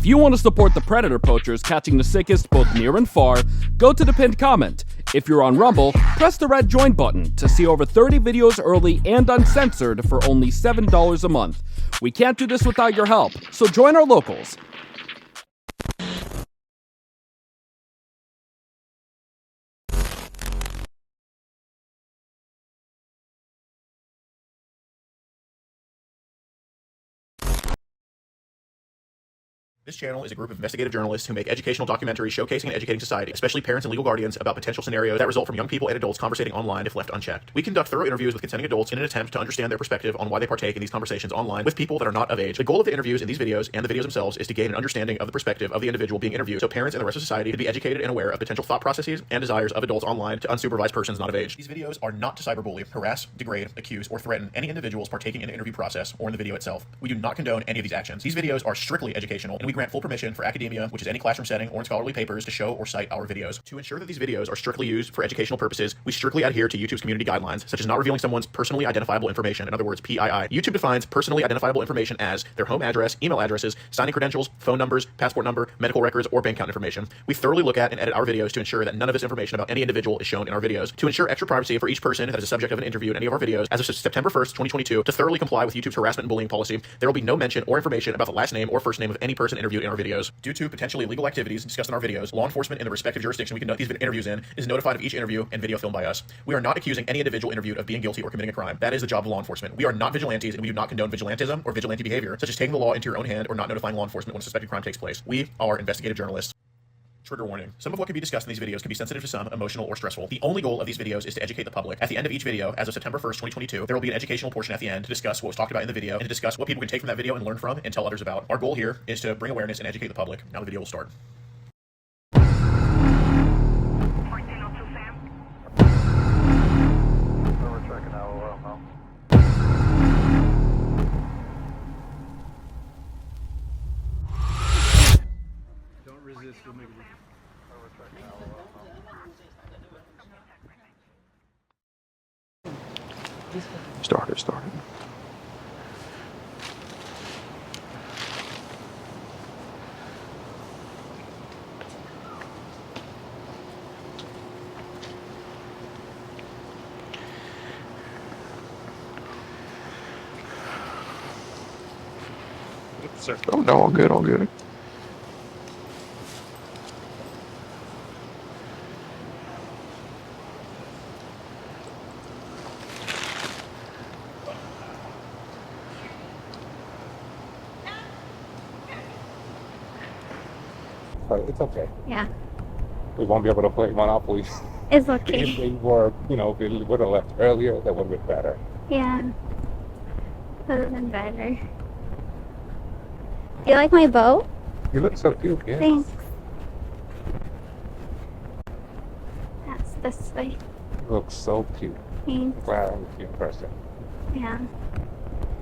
If you want to support the predator poachers catching the sickest both near and far, go to the pinned comment. If you're on Rumble, press the red join button to see over 30 videos early and uncensored for only $7 a month. We can't do this without your help, so join our locals. This channel is a group of investigative journalists who make educational documentaries showcasing and educating society, especially parents and legal guardians, about potential scenarios that result from young people and adults conversating online if left unchecked. We conduct thorough interviews with consenting adults in an attempt to understand their perspective on why they partake in these conversations online with people that are not of age. The goal of the interviews in these videos and the videos themselves is to gain an understanding of the perspective of the individual being interviewed, so parents and the rest of society can be educated and aware of potential thought processes and desires of adults online to unsupervised persons not of age. These videos are not to cyberbully, harass, degrade, accuse, or threaten any individuals partaking in the interview process or in the video itself. We do not condone any of these actions. These videos are strictly educational, and we grant full permission for academia, which is any classroom setting or in scholarly papers, to show or cite our videos. To ensure that these videos are strictly used for educational purposes, we strictly adhere to YouTube's community guidelines, such as not revealing someone's personally identifiable information, in other words, PII. YouTube defines personally identifiable information as their home address, email addresses, signing credentials, phone numbers, passport number, medical records, or bank account information. We thoroughly look at and edit our videos to ensure that none of this information about any individual is shown in our videos. To ensure extra privacy for each person that is a subject of an interview in any of our videos, as of September 1st, 2022, to thoroughly comply with YouTube's harassment and bullying policy, there will be no mention or information about the last name or first name of any person interviewed in our videos. Due to potentially illegal activities discussed in our videos, law enforcement in the respective jurisdiction we conduct these interviews in is notified of each interview and video filmed by us. We are not accusing any individual interviewed of being guilty or committing a crime. That is the job of law enforcement. We are not vigilantes, and we do not condone vigilantism or vigilante behavior, such as taking the law into your own hand or not notifying law enforcement when a suspected crime takes place. We are investigative journalists. Trigger warning. Some of what can be discussed in these videos can be sensitive to some, emotional, or stressful. The only goal of these videos is to educate the public. At the end of each video, as of September 1st, 2022, there will be an educational portion at the end to discuss what was talked about in the video and to discuss what people can take from that video and learn from and tell others about. Our goal here is to bring awareness and educate the public. Now the video will start. Started. Oh no, all good, all good. It's okay. Yeah. We won't be able to play Monopoly. It's okay. If we were, if we would have left earlier, that would have been better. Yeah. That would have been better. Do you like my boat? You look so cute, yeah. Thanks. That's this way. You look so cute. Thanks. Glad I'm a cute person. Yeah.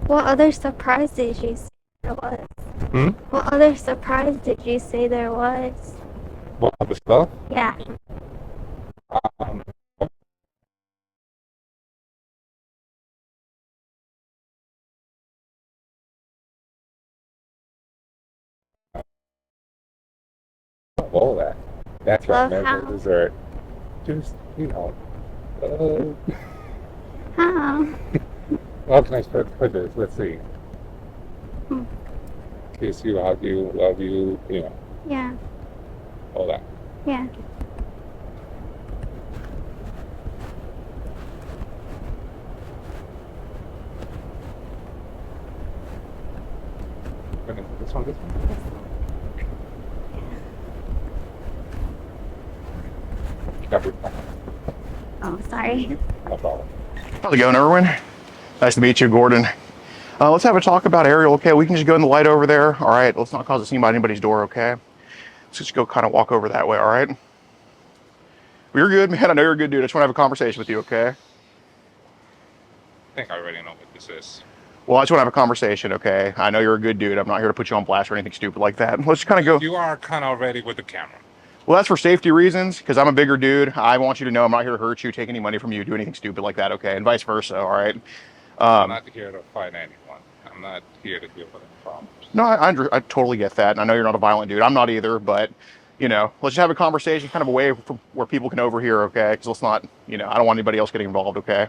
What other surprise did you say there was? What other surprise did you say there was? What other stuff? Yeah. All that. That's Love right. how? Dessert. Just, How? How can I put this? Let's see. Kiss you, hug you, love you, Yeah. all that. Yeah. This one? Oh, sorry. No problem. How's it going, Erwin? Nice to meet you, Gordon. Let's have a talk about Ariel, okay? We can just go in the light over there. All right, let's not cause a scene by anybody's door, okay? Let's just go kind of walk over that way, all right? Well, you're good, man. I know you're a good dude. I just want to have a conversation with you, okay? I think I already know what this is. Well, I just want to have a conversation, okay? I know you're a good dude. I'm not here to put you on blast or anything stupid like that. Let's just kind of go. You are kind of already with the camera. Well, that's for safety reasons, because I'm a bigger dude. I want you to know I'm not here to hurt you, take any money from you, do anything stupid like that, okay? And vice versa, all right? I'm not here to fight anyone. I'm not here to deal with any problems. No, I totally get that. And I know you're not a violent dude. I'm not either, but, you know, let's just have a conversation kind of away from where people can overhear, okay? Because let's not, you know, I don't want anybody else getting involved, okay?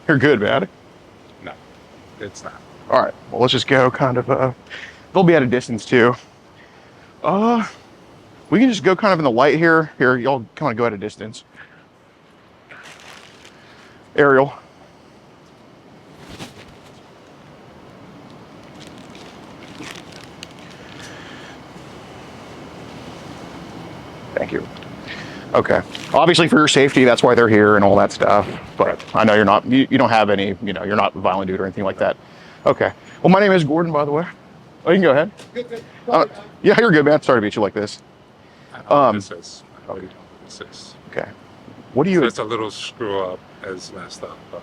You're good, man. No, it's not. All right, well, let's just go kind of, they'll be at a distance too. We can just go kind of in the light here. Here, y'all kind of go at a distance. Ariel. Thank you. Okay. Obviously for your safety, that's why they're here and all that stuff. But I know you're not, you don't have any, you know, you're not a violent dude or anything like that. Okay. Well, my name is Gordon, by the way. Oh, you can go ahead. Good. Yeah, you're good, man. Sorry to beat you like this. I know what this is. I already know what this is. Okay. What do you... It's a little screw up, as messed up, but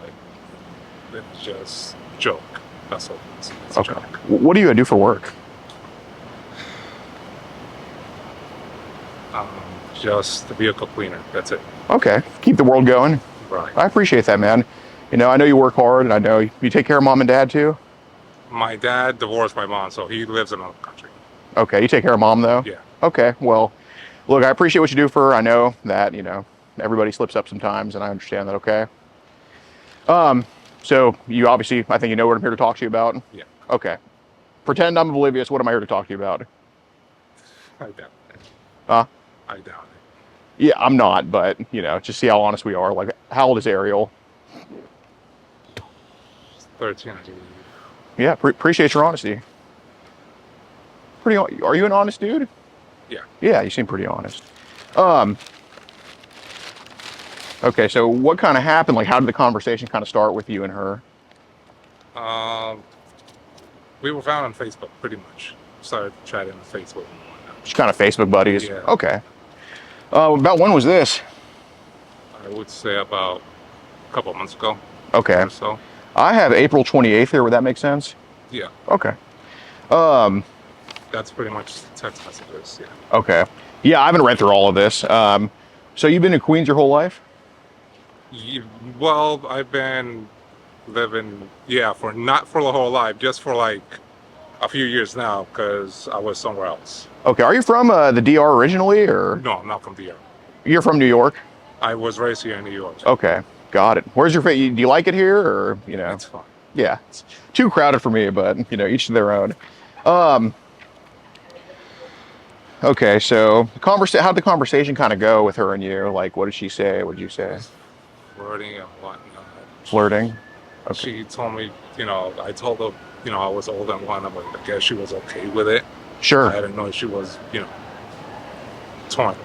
it's just joke. That's all. It's a Okay. joke. What do you do for work? Just the vehicle cleaner. That's it. Okay. Keep the world going. Right. I appreciate that, man. You know, I know you work hard, and I know you take care of mom and dad too. My dad divorced my mom, so he lives in another country. Okay. You take care of mom though? Yeah. Okay. Well, look, I appreciate what you do for her. I know that, you know, everybody slips up sometimes, and I understand that, okay? So you obviously, I think you know what I'm here to talk to you about? Yeah. Okay. Pretend I'm oblivious. What am I here to talk to you about? I doubt it. Huh? I doubt it. Yeah, I'm not, but, you know, just see how honest we are. Like, how old is Ariel? 13, I believe. Yeah, appreciate your honesty. Are you an honest dude? Yeah. Yeah, you seem pretty honest. Okay, so what kind of happened? Like, how did the conversation kind of start with you and her? We were found on Facebook, pretty much. Started chatting on Facebook and whatnot. Just kind of Facebook buddies? Yeah. Okay. About when was this? I would say about a couple of months ago. Okay. Or so. I have April 28th here. Would that make sense? Yeah. Okay. That's pretty much text messages. Yeah. Okay. Yeah, I haven't read through all of this. So you've been in Queens your whole life? Well, I've been living, not for the whole life, just for like a few years now, because I was somewhere else. Okay. Are you from the DR originally, or? No, I'm not from DR. You're from New York? I was raised here in New York. Okay. Got it. Where's your favorite? Do you like it here, or, you know? It's fun. Yeah. It's too crowded for me, but, you know, each to their own. Okay, so how'd the conversation kind of go with her and you? Like, what did she say? What did you say? Flirting and whatnot. Flirting? Okay. She told me, I told her, I was older than one. I'm like, I guess she was okay with it. Sure. I didn't know she was, 20.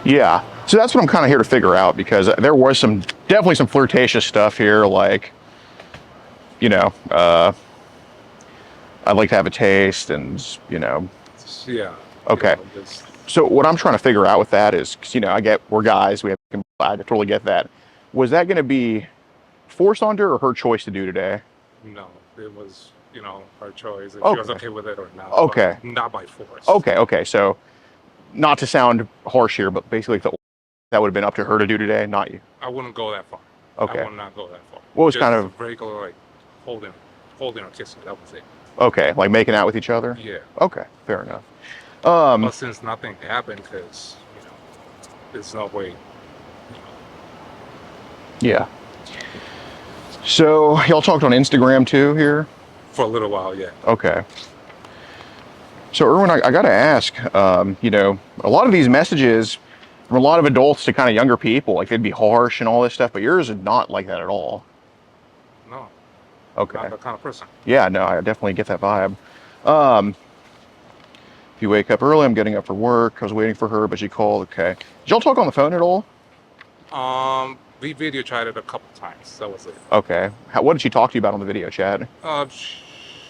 Yeah. So that's what I'm kind of here to figure out, because there was definitely some flirtatious stuff here. Like, I'd like to have a taste and, Yeah. Okay. So what I'm trying to figure out with that is, because, we're guys, I totally get that. Was that going to be forced onto her or her choice to do today? No, it was, her choice. If Okay. she was okay with it or not. Okay. But not by force. Okay. So not to sound harsh here, but basically that would have been up to her to do today, not you. I wouldn't go that far. Okay. I would not go that far. What was Just kind of... regular, like, holding or kissing. That was it. Okay, like making out with each other? Yeah. Okay, fair enough. But since nothing happened, because, there's no way, Yeah. So y'all talked on Instagram too here? for a little while, yeah. Okay. So Erwin, I got to ask, a lot of these messages from a lot of adults to kind of younger people, like they'd be harsh and all this stuff, but yours is not like that at all. No. Okay. Not that kind of person. Yeah, no, I definitely get that vibe. If you wake up early, I'm getting up for work. I was waiting for her, but she called. Okay. Did y'all talk on the phone at all? We video chatted a couple times. That was it. Okay. What did she talk to you about on the video chat?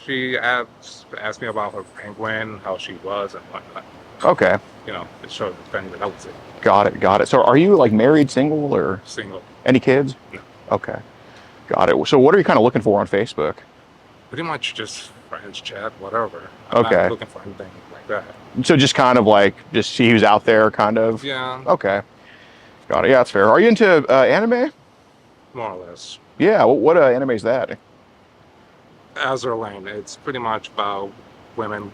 She asked me about her penguin, how she was and whatnot. Okay. It showed the penguin. That was it. Got it. So are you like married, single, or Single. any kids? No. Okay. Got it. So what are you kind of looking for on Facebook? Pretty much just friends chat, whatever. I'm Okay. not looking for anything like that. So just kind of like, just see who's out there, kind of? Yeah. Okay. Got it. Yeah, that's fair. Are you into anime? More or less. Yeah, what anime is that? Azure Lane. It's pretty much about women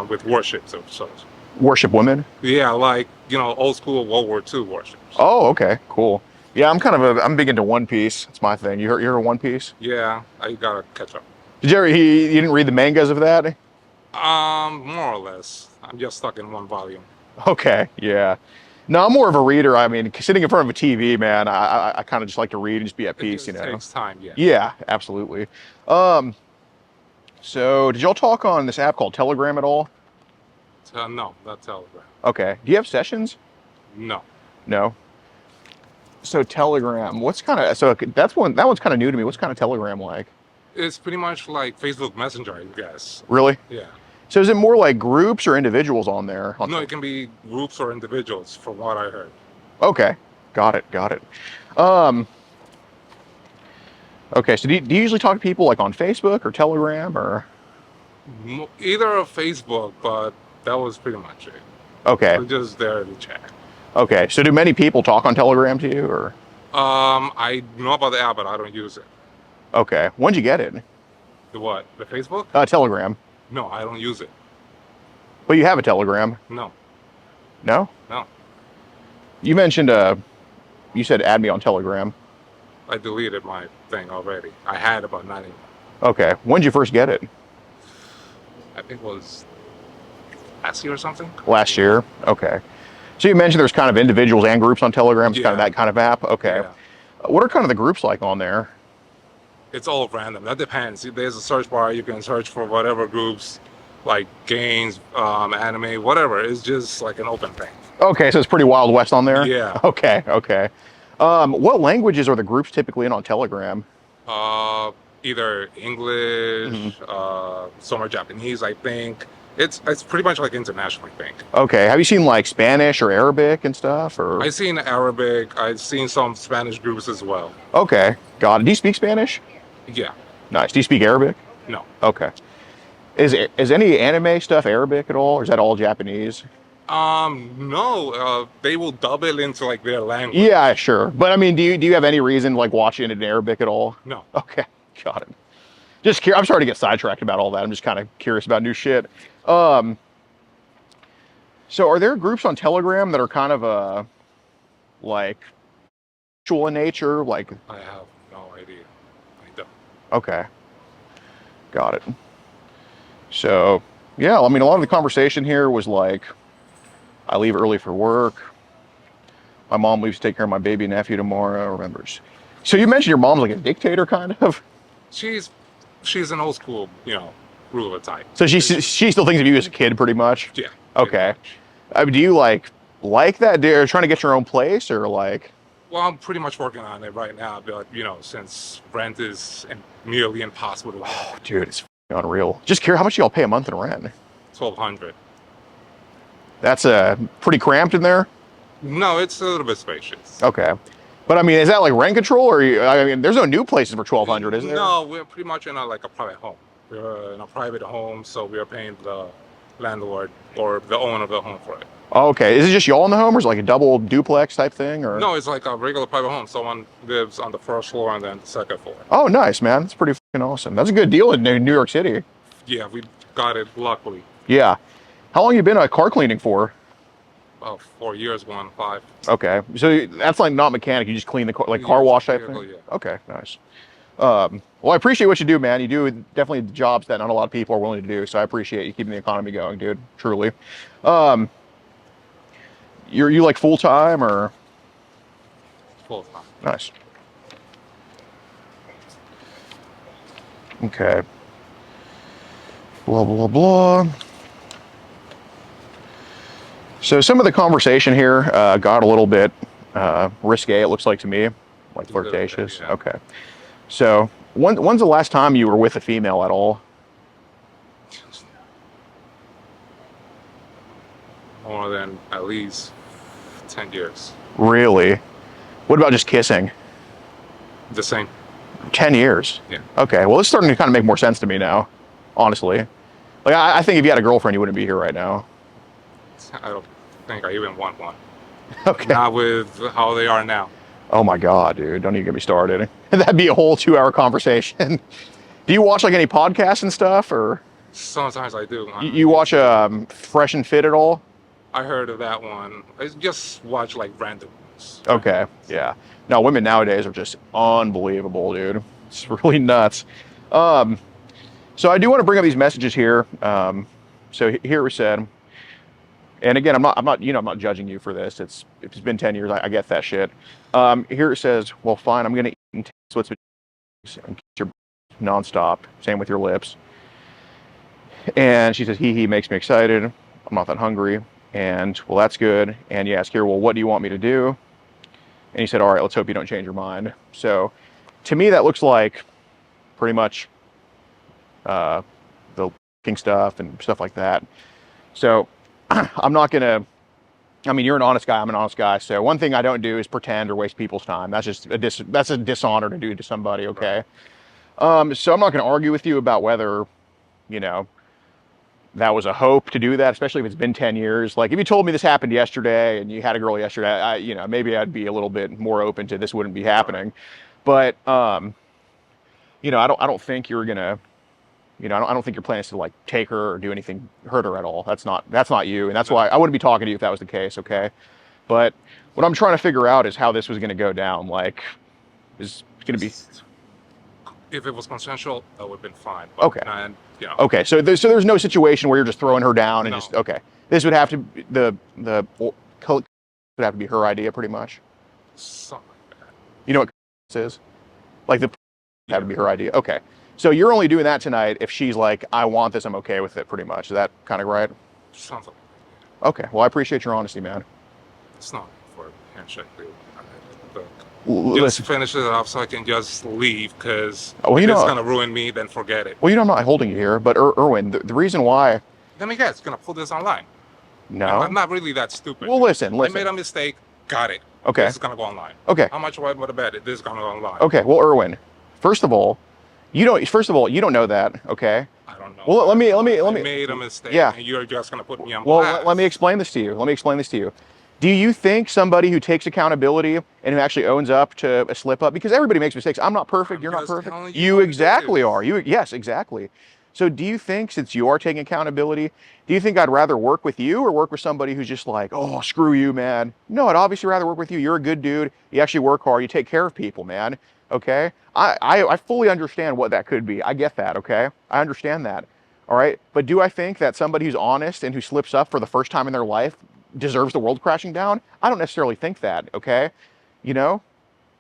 with warships of sorts. Worship women? Yeah, like, old school World War II warships. Oh, okay, cool. Yeah, I'm big into One Piece. It's my thing. You heard of One Piece? Yeah, I gotta catch up. Did you didn't read the mangas of that? More or less. I'm just stuck in one volume. Okay, yeah. No, I'm more of a reader. I mean, sitting in front of a TV, man, I kind of just like to read and just be at peace, It takes time, yeah. Yeah, absolutely. So did y'all talk on this app called Telegram at all? No, not Telegram. Okay. Do you have sessions? No. No. So Telegram, that one's kind of new to me. What's kind of Telegram like? It's pretty much like Facebook Messenger, I guess. Really? Yeah. So is it more like groups or individuals on there? No, it can be groups or individuals, from what I heard. Okay. Got it. Okay, so do you usually talk to people like on Facebook or Telegram or? Either of Facebook, but that was pretty much it. Okay. We're just there to chat. Okay, so do many people talk on Telegram to you or? I know about the app, but I don't use it. Okay, when'd you get it? The what? The Facebook? Telegram. No, I don't use it. But you have a Telegram? No. No? No. You mentioned, you said add me on Telegram. I deleted my thing already. I had about 90. Okay, when'd you first get it? I think it was last year or something. Last year? Okay. So you mentioned there's kind of individuals and groups on Telegram. It's kind of that kind of app? Okay. Yeah. What are kind of the groups like on there? It's all random. That depends. There's a search bar. You can search for whatever groups, like games, anime, whatever. It's just like an open thing. Okay, so it's pretty Wild West on there? Yeah. Okay. What languages are the groups typically in on Telegram? Either English, some are Japanese, I think. It's pretty much like international, I think. Okay, have you seen like Spanish or Arabic and stuff? Or I've seen Arabic. I've seen some Spanish groups as well. Okay, got it. Do you speak Spanish? Yeah. Nice. Do you speak Arabic? No. Okay. Is any anime stuff Arabic at all, or is that all Japanese? No. They will dub it into like their language. Yeah, sure. But I mean, do you have any reason like watching it in Arabic at all? No. Okay, got it. Just I'm sorry to get sidetracked about all that. I'm just kind of curious about new shit. So are there groups on Telegram that are kind of like sexual in nature? Like I have no idea. I don't. Okay, got it. So yeah, I mean, a lot of the conversation here was like, I leave early for work. My mom leaves to take care of my baby nephew tomorrow. Remembers. So you mentioned your mom's like a dictator, kind of. She's an old school, ruler type. So she still thinks of you as a kid, pretty much. Yeah. Okay. Do you like that? Are you trying to get your own place, or like? Well, I'm pretty much working on it right now, but since rent is nearly impossible to get. Oh, dude, it's unreal. Just curious, how much do y'all pay a month in rent? $1,200. That's pretty cramped in there. No, it's a little bit spacious. Okay. But I mean, is that like rent control, or I mean, there's no new places for $1,200, is there? No, we're pretty much in a private home. We're in a private home, so we are paying the landlord or the owner of the home for it. Okay. Is it just y'all in the home, or is it like a double duplex type thing, or? No, it's like a regular private home. Someone lives on the first floor and then the second floor. Oh, nice, man. That's pretty fucking awesome. That's a good deal in New York City. Yeah, we got it luckily. Yeah. How long you been car cleaning for? About 4 years, going on 5. Okay, so that's like not mechanic. You just clean the car, like car wash type thing. Yeah. Okay, nice. Well, I appreciate what you do, man. You do definitely jobs that not a lot of people are willing to do. So I appreciate you keeping the economy going, dude. Truly. You like full time or? Full time. Nice. Okay. Blah blah blah. So some of the conversation here got a little bit risque, it looks like to me, like flirtatious. Yeah. Okay. So when's the last time you were with a female at all? More than at least 10 years. Really? What about just kissing? The same. 10 years? Yeah. Okay, well, it's starting to kind of make more sense to me now, honestly. Like, I think if you had a girlfriend, you wouldn't be here right now. I don't think I even want one. Okay. Not with how they are now. Oh my God, dude. Don't even get me started. That'd be a whole 2-hour conversation. Do you watch like any podcasts and stuff, or Sometimes I do. you watch Fresh and Fit at all? I heard of that one. I just watch like random ones. Okay, yeah. No, women nowadays are just unbelievable, dude. It's really nuts. So I do want to bring up these messages here. So here we said, and again, I'm not judging you for this. It's been 10 years. I get that shit. Here it says, well, fine, I'm gonna eat and taste what's and kiss your nonstop. Same with your lips. And she says, he makes me excited. I'm not that hungry. And well, that's good. And you ask here, well, what do you want me to do? And he said, all right, let's hope you don't change your mind. So to me, that looks like pretty much the king stuff and stuff like that. So I'm not going to, I mean, you're an honest guy. I'm an honest guy. So one thing I don't do is pretend or waste people's time. That's just that's a dishonor to do to somebody. Okay. So I'm not going to argue with you about whether, you know, that was a hope to do that, especially if it's been 10 years. Like if you told me this happened yesterday and you had a girl yesterday, you know, maybe I'd be a little bit more open to this wouldn't be happening. But, you know, I don't think you're going to, you know, I don't think your plan is to like take her or do anything, hurt her at all. That's not you. And that's why I wouldn't be talking to you if that was the case. Okay. But what I'm trying to figure out is how this was going to go down. Like, is it going to be, If it was consensual, that would have been fine. But, okay. And, you know, okay. So there's no situation where you're just throwing her down and No. just, okay. This would have to be the would have to be her idea pretty much. something like that. You know what this is? Like the would have to be her idea. Okay. So you're only doing that tonight if she's like, I want this, I'm okay with it pretty much. Is that kind of right? Something like that. Okay. Well, I appreciate your honesty, man. It's not for a handshake, dude. But L- just Listen, finish it off so I can just leave, because well, if you it's know, going to ruin me, then forget it. well, you know, I'm not holding you here, but Erwin, the reason why, Let me guess, going to put this online. no. I'm not really that stupid. Well, listen. I made a mistake. Got it. Okay. This is going to go online. Okay. How much would I bet it? This is going to go online. Okay. Well, Erwin, first of all, you don't know that. Okay. I don't know. Well, let me. I made a mistake. Yeah. And you're just going to put me on Well, blast. let me explain this to you. Do you think somebody who takes accountability and who actually owns up to a slip up, because everybody makes mistakes. I'm not perfect. I'm You're not just perfect. telling you You what it exactly is. are. Yes, exactly. So do you think, since you are taking accountability, do you think I'd rather work with you or work with somebody who's just like, oh, screw you, man? No, I'd obviously rather work with you. You're a good dude. You actually work hard. You take care of people, man. Okay. I fully understand what that could be. I get that. Okay. I understand that. All right. But do I think that somebody who's honest and who slips up for the first time in their life deserves the world crashing down? I don't necessarily think that. Okay. You know,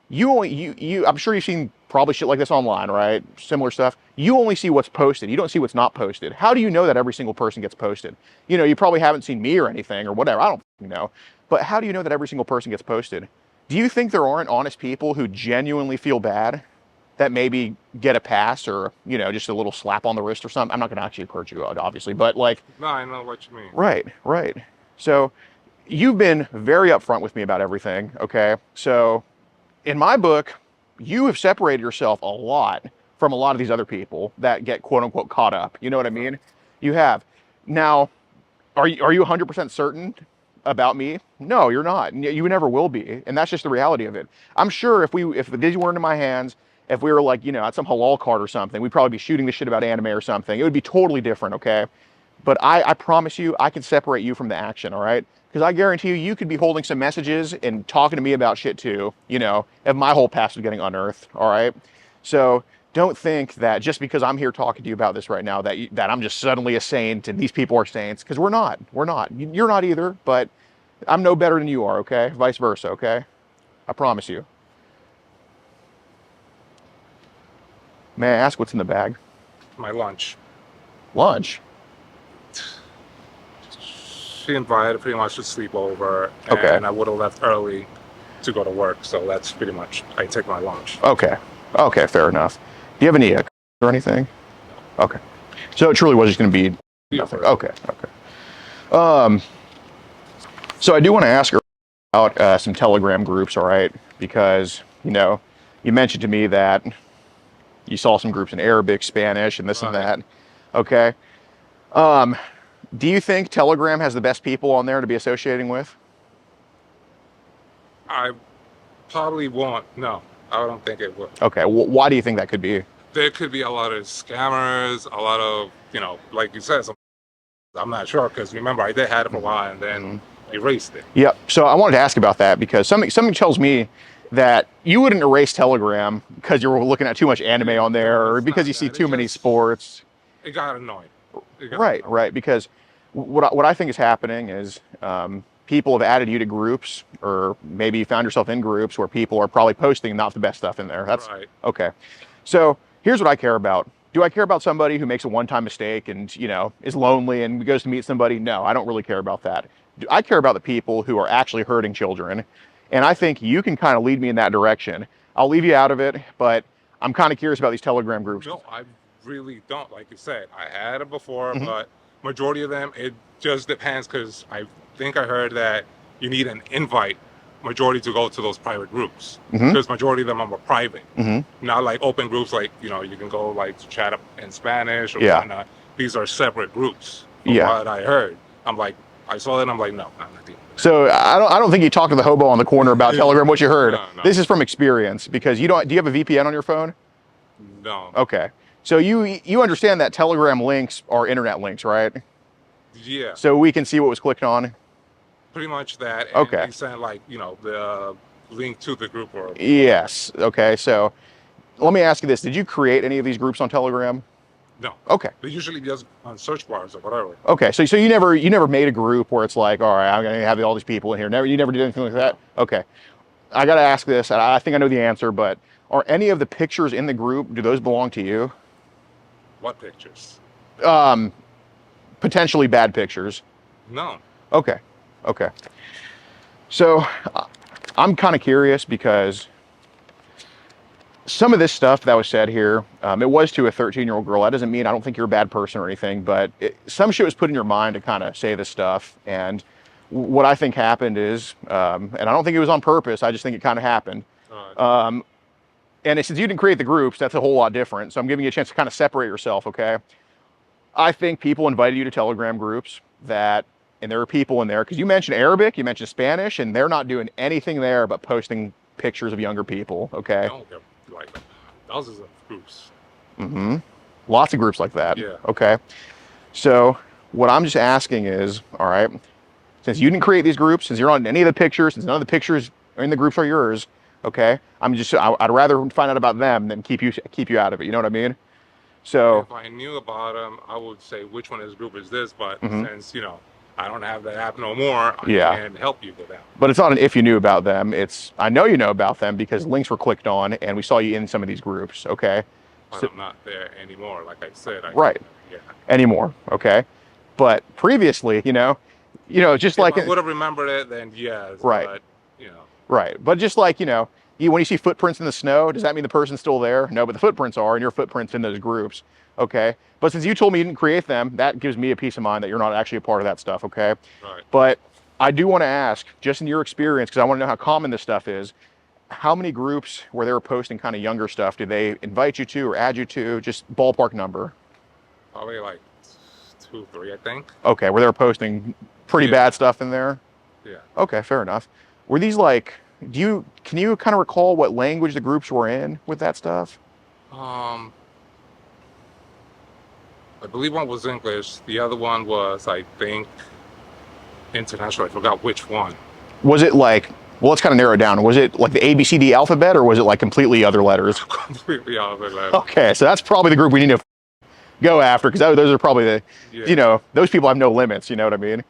I'm sure you've seen probably shit like this online, right? Similar stuff. You only see what's posted. You don't see what's not posted. How do you know that every single person gets posted? You know, you probably haven't seen me or anything or whatever. I don't know. But how do you know that every single person gets posted? Do you think there aren't honest people who genuinely feel bad that maybe get a pass or, you know, just a little slap on the wrist or something? I'm not going to actually hurt you, obviously, but like, No, I know what you mean. right. So you've been very upfront with me about everything. Okay. So in my book, you have separated yourself a lot from a lot of these other people that get quote unquote caught up. You know what I mean? You have. Now, are you 100% certain about me? No, you're not. You never will be. And that's just the reality of it. I'm sure if the these weren't in my hands, if we were like, you know, at some halal cart or something, we'd probably be shooting the shit about anime or something. It would be totally different, okay? But I promise you, I can separate you from the action, all right? Because I guarantee you could be holding some messages and talking to me about shit too, you know, if my whole past was getting unearthed, all right? So don't think that just because I'm here talking to you about this right now that I'm just suddenly a saint and these people are saints, because we're not. You're not either, but I'm no better than you are, okay? Vice versa, okay? I promise you. May I ask what's in the bag? My lunch. Lunch? She invited pretty much to sleep over, Okay. and I would have left early to go to work. So that's pretty much, I take my lunch. Okay, fair enough. Do you have any or anything? Okay. So it truly was just going to be nothing. Okay. So I do want to ask her about some Telegram groups, all right? Because, you know, you mentioned to me that you saw some groups in Arabic, Spanish, and this and that. Okay. Do you think Telegram has the best people on there to be associating with? I Probably won't. No, I don't think it will. Okay, why do you think that could be? There could be a lot of scammers, a lot of, like you said, I'm not sure, because remember, I did have it for a while and then erased it. Yep. So I wanted to ask about that because something tells me that you wouldn't erase Telegram because you're looking at too much anime on there, or because you see too many sports. It got annoying. Right. Because what I think is happening is people have added you to groups, or maybe you found yourself in groups where people are probably posting not the best stuff in there. That's right. Okay. So here's what I care about. Do I care about somebody who makes a one-time mistake and, is lonely and goes to meet somebody? No, I don't really care about that. I care about the people who are actually hurting children. And I think you can kind of lead me in that direction. I'll leave you out of it, but I'm kind of curious about these Telegram groups. No, I really don't. Like you said, I had it before, but majority of them, it just depends, because I think I heard that you need an invite majority to go to those private groups, because majority of them are private, not like open groups like you can go like to chat up in Spanish or whatnot. These are separate groups from what I heard. I saw that and I'm like, no, I'm not dealing with that. So I don't think you talked to the hobo on the corner about Telegram what you heard. No. This is from experience, because do you have a VPN on your phone? No. Okay, so you understand that Telegram links are internet links, right? Yeah. So we can see what was clicked on. Pretty much that. And Okay. they sent the link to the group or. Yes. Okay. So let me ask you this: did you create any of these groups on Telegram? No. Okay. They usually just on search bars or whatever. Okay. So you never made a group where it's like, all right, I'm gonna have all these people in here. You never did anything like that. Okay. I gotta ask this, and I think I know the answer, but are any of the pictures in the group, do those belong to you? What pictures? Potentially bad pictures. No. Okay. So I'm kind of curious because some of this stuff that was said here, it was to a 13-year-old girl. That doesn't mean I don't think you're a bad person or anything, but some shit was put in your mind to kind of say this stuff. And what I think happened is, and I don't think it was on purpose, I just think it kind of happened. And since you didn't create the groups, that's a whole lot different. So I'm giving you a chance to kind of separate yourself, okay? I think people invited you to Telegram groups and there are people in there, because you mentioned Arabic, you mentioned Spanish, and they're not doing anything there but posting pictures of younger people, okay? No, there are like dozens of groups. Lots of groups like that. Yeah. Okay. So what I'm just asking is, all right, since you didn't create these groups, since you're on any of the pictures, since none of the pictures in the groups are yours, okay, I'd rather find out about them than keep you out of it. You know what I mean? So if I knew about them, I would say which one of this group is this, but since I don't have that app no more, I can't help you with that. But it's not an if you knew about them, it's I know you know about them because links were clicked on and we saw you in some of these groups, okay? But I'm not there anymore, like I said. Anymore, okay? But previously, just like I would have remembered it, then yes. Right. But, Right. But just like, when you see footprints in the snow, does that mean the person's still there? No, but the footprints are, and your footprints in those groups. Okay. But since you told me you didn't create them, that gives me a peace of mind that you're not actually a part of that stuff. Okay. Right. But I do want to ask, just in your experience, because I want to know how common this stuff is, how many groups where they were posting kind of younger stuff did they invite you to or add you to? Just ballpark number. Probably like 2, 3, I think. Okay. Where they were posting pretty bad stuff in there? Yeah. Okay. Fair enough. Were these like, can you kind of recall what language the groups were in with that stuff? I believe one was English. The other one was, I think, international. I forgot which one. Was it like, well, let's kind of narrow it down. Was it like the ABCD alphabet, or was it like completely other letters? Completely other letters. Okay, so that's probably the group we need to go after, because those are probably those people have no limits. You know what I mean?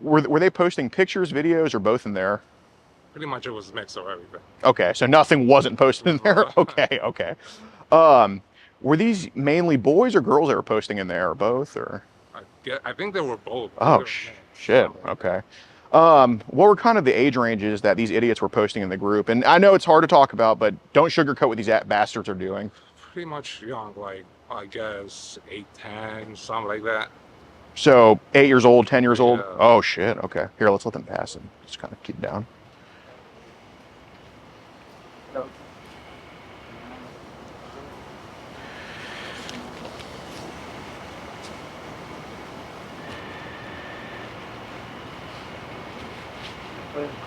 Were they posting pictures, videos, or both in there? Pretty much it was a mix of everything. Okay, so nothing wasn't posted in there? Okay. Were these mainly boys or girls that were posting in there, or both, or? I think they were both. Oh, shit, okay. What were kind of the age ranges that these idiots were posting in the group? And I know it's hard to talk about, but don't sugarcoat what these bastards are doing. Pretty much young, like, I guess 8, 10, something like that. So 8 years old, 10 years old? Yeah. Oh, shit, okay. Here, let's let them pass and just kind of keep down.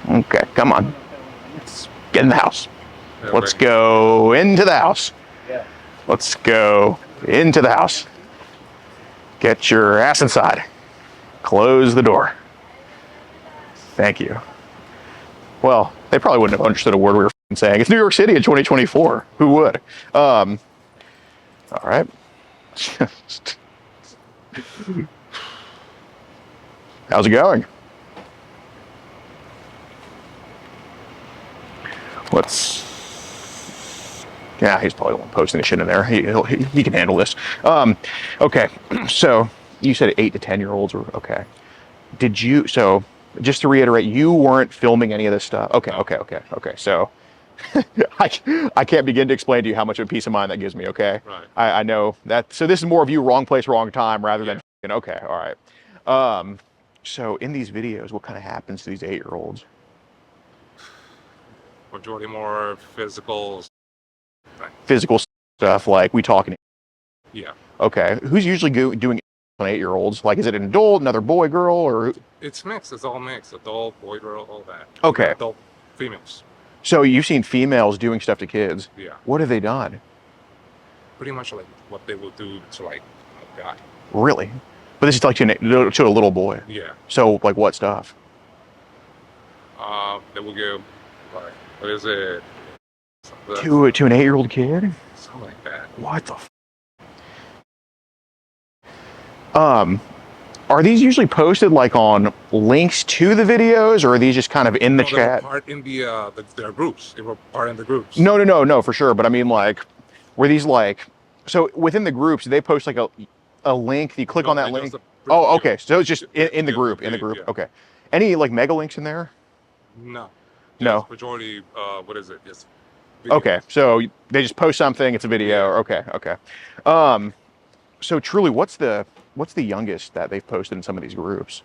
Okay, come on. Get in the house. Yeah, Let's right. go into the house. Yeah. Let's go into the house. Get your ass inside. Close the door. Thank you. Well, they probably wouldn't have understood a word we were saying. It's New York City in 2024. Who would? All right. How's it going? Yeah, he's probably the one posting the shit in there. He can handle this. Okay, so you said 8 to 10-year-olds were okay. So just to reiterate, you weren't filming any of this stuff. Okay, No. okay. So I can't begin to explain to you how much of a peace of mind that gives me. Okay, Right. I know that. So this is more of you wrong place, wrong time, rather than okay. All right. So in these videos, what kind of happens to these 8-year-olds? Majority more physical. Physical stuff, like we talking. Yeah. Okay, who's usually doing on 8-year-olds? Like, is it an adult, another boy, girl, or? It's mixed. It's all mixed. Adult, boy, girl, all that. Okay. Even adult females. So you've seen females doing stuff to kids. Yeah. What have they done? Pretty much like what they will do to like a guy. Really? But this is like to a little boy. Yeah. So like what stuff? They will give like what is it? To an 8-year-old kid? Something like that. What the? Are these usually posted like on links to the videos, or are these just kind of in the They chat? were part in their groups. They were part in the groups. No, for sure. But I mean, like, were these like, so within the groups, do they post like a link? You click on that link. Oh, okay. So it's just in the group. In the group. Yeah. Okay. Any like mega links in there? No. No. Just majority. What is it? Just videos. Okay. So they just post something. It's a video. Yeah. Okay. So truly, what's the youngest that they've posted in some of these groups?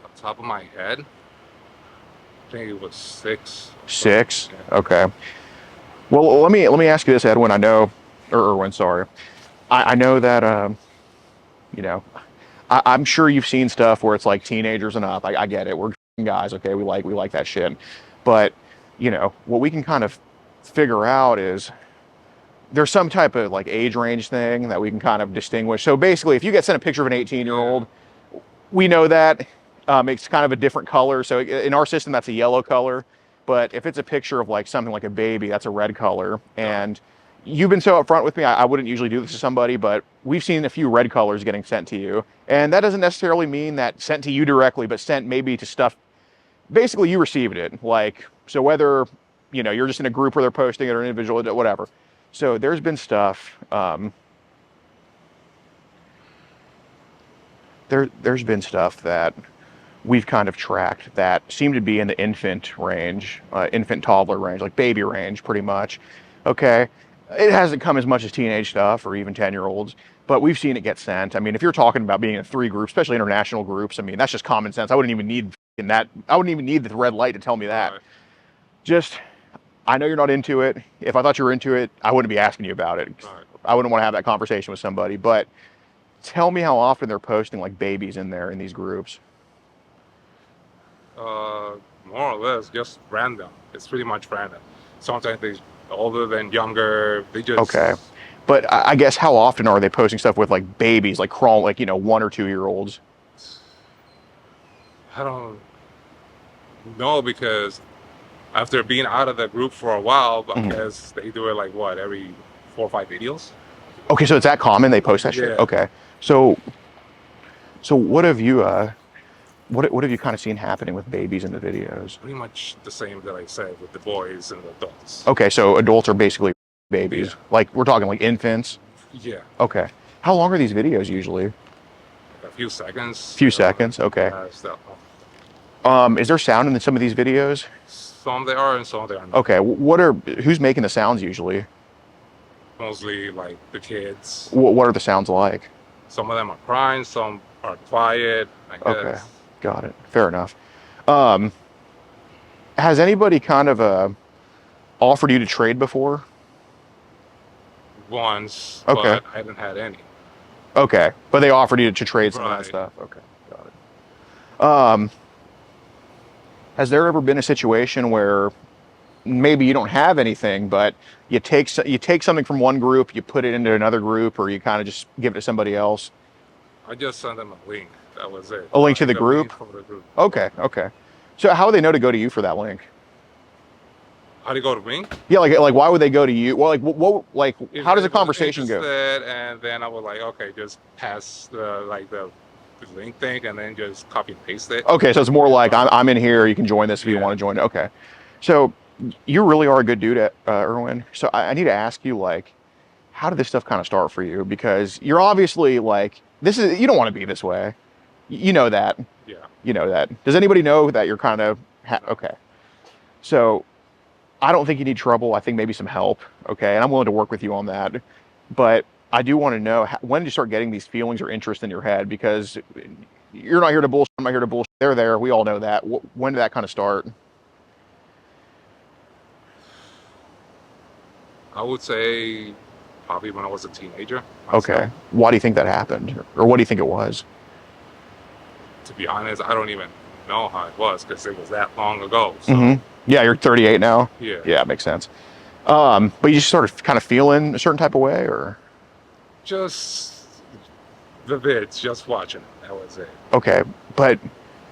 Off the top of my head, I think it was 6. 6. Yeah. Okay. Well, let me ask you this, Edwin. I know, or Erwin, sorry. I know that you know, I'm sure you've seen stuff where it's like teenagers and up. I get it. We're guys, okay? We like that shit. But you know, what we can kind of figure out is there's some type of like age range thing that we can kind of distinguish. So basically, if you get sent a picture of an 18-year-old, we know that it's kind of a different color. So in our system, that's a yellow color. But if it's a picture of like something like a baby, that's a red color. And you've been so upfront with me, I wouldn't usually do this to somebody, but we've seen a few red colors getting sent to you. And that doesn't necessarily mean that sent to you directly, but sent maybe to stuff. Basically, you received it. Like, so whether, you know, you're just in a group where they're posting it or an individual, whatever. So there's been stuff, there's been stuff that we've kind of tracked that seem to be in the infant range, infant toddler range, like baby range pretty much. Okay, it hasn't come as much as teenage stuff or even 10-year-olds, but we've seen it get sent. I mean, if you're talking about being in 3 groups, especially international groups, I mean, that's just common sense. I wouldn't even need the red light to tell me that. Right. Just, I know you're not into it. If I thought you were into it, I wouldn't be asking you about it. Right. I wouldn't want to have that conversation with somebody, but tell me how often they're posting like babies in there in these groups. More or less, just random. It's pretty much random. Sometimes they older than younger. They just Okay. But I guess how often are they posting stuff with like babies, like crawl, like, you know, 1 or 2-year-olds? I don't know because after being out of the group for a while, I guess they do it like what, every 4 or 5 videos. Okay, so it's that common they post that shit. Yeah. Okay, so what have you what have you kind of seen happening with babies in the videos? Pretty much the same that I said with the boys and the adults. Okay, so adults are basically babies. Yeah. Like we're talking like infants. Yeah, Okay, how long are these videos usually? a few seconds. Few seconds. Okay. Stuff. Is there sound in some of these videos? Some they are and some they are not. Okay, who's making the sounds usually? Mostly like the kids. What are the sounds like? Some of them are crying, some are quiet. I guess. Okay, got it. Fair enough. Has anybody kind of offered you to trade before? Once, Okay. but I haven't had any. Okay, but they offered you to trade some of that Right. stuff. Okay, got it. Has there ever been a situation where maybe you don't have anything, but you take something from one group, you put it into another group, or you kind of just give it to somebody else? I just sent them a link. That was it. A link to the Link group? for the group. Okay, okay. So how would they know to go to you for that link? How do you go to me? Yeah, like why would they go to you? Well, like If how does the they was conversation go? interested, and then I would like, okay, just pass the link thing, and then just copy and paste it. Okay, so it's more like I'm in here. You can join this if you Yeah. want to join. Okay, so you really are a good dude, Erwin. So I need to ask you, like, how did this stuff kind of start for you? Because you're obviously like you don't want to be this way. You know that. Yeah. You know that. Does anybody know that you're kind of okay? So I don't think you need trouble. I think maybe some help. Okay, and I'm willing to work with you on that. But I do want to know, when did you start getting these feelings or interest in your head? Because you're not here to bullshit. I'm not here to bullshit. They're there. We all know that. When did that kind of start? I would say probably when I was a teenager. Okay. myself. Why do you think that happened? Or what do you think it was? To be honest, I don't even know how it was because it was that long ago. So Yeah, you're 38 now. yeah. Yeah, it makes sense. But you just sort of kind of feeling a certain type of way, or? Just the vids, just watching it. That was it. Okay, but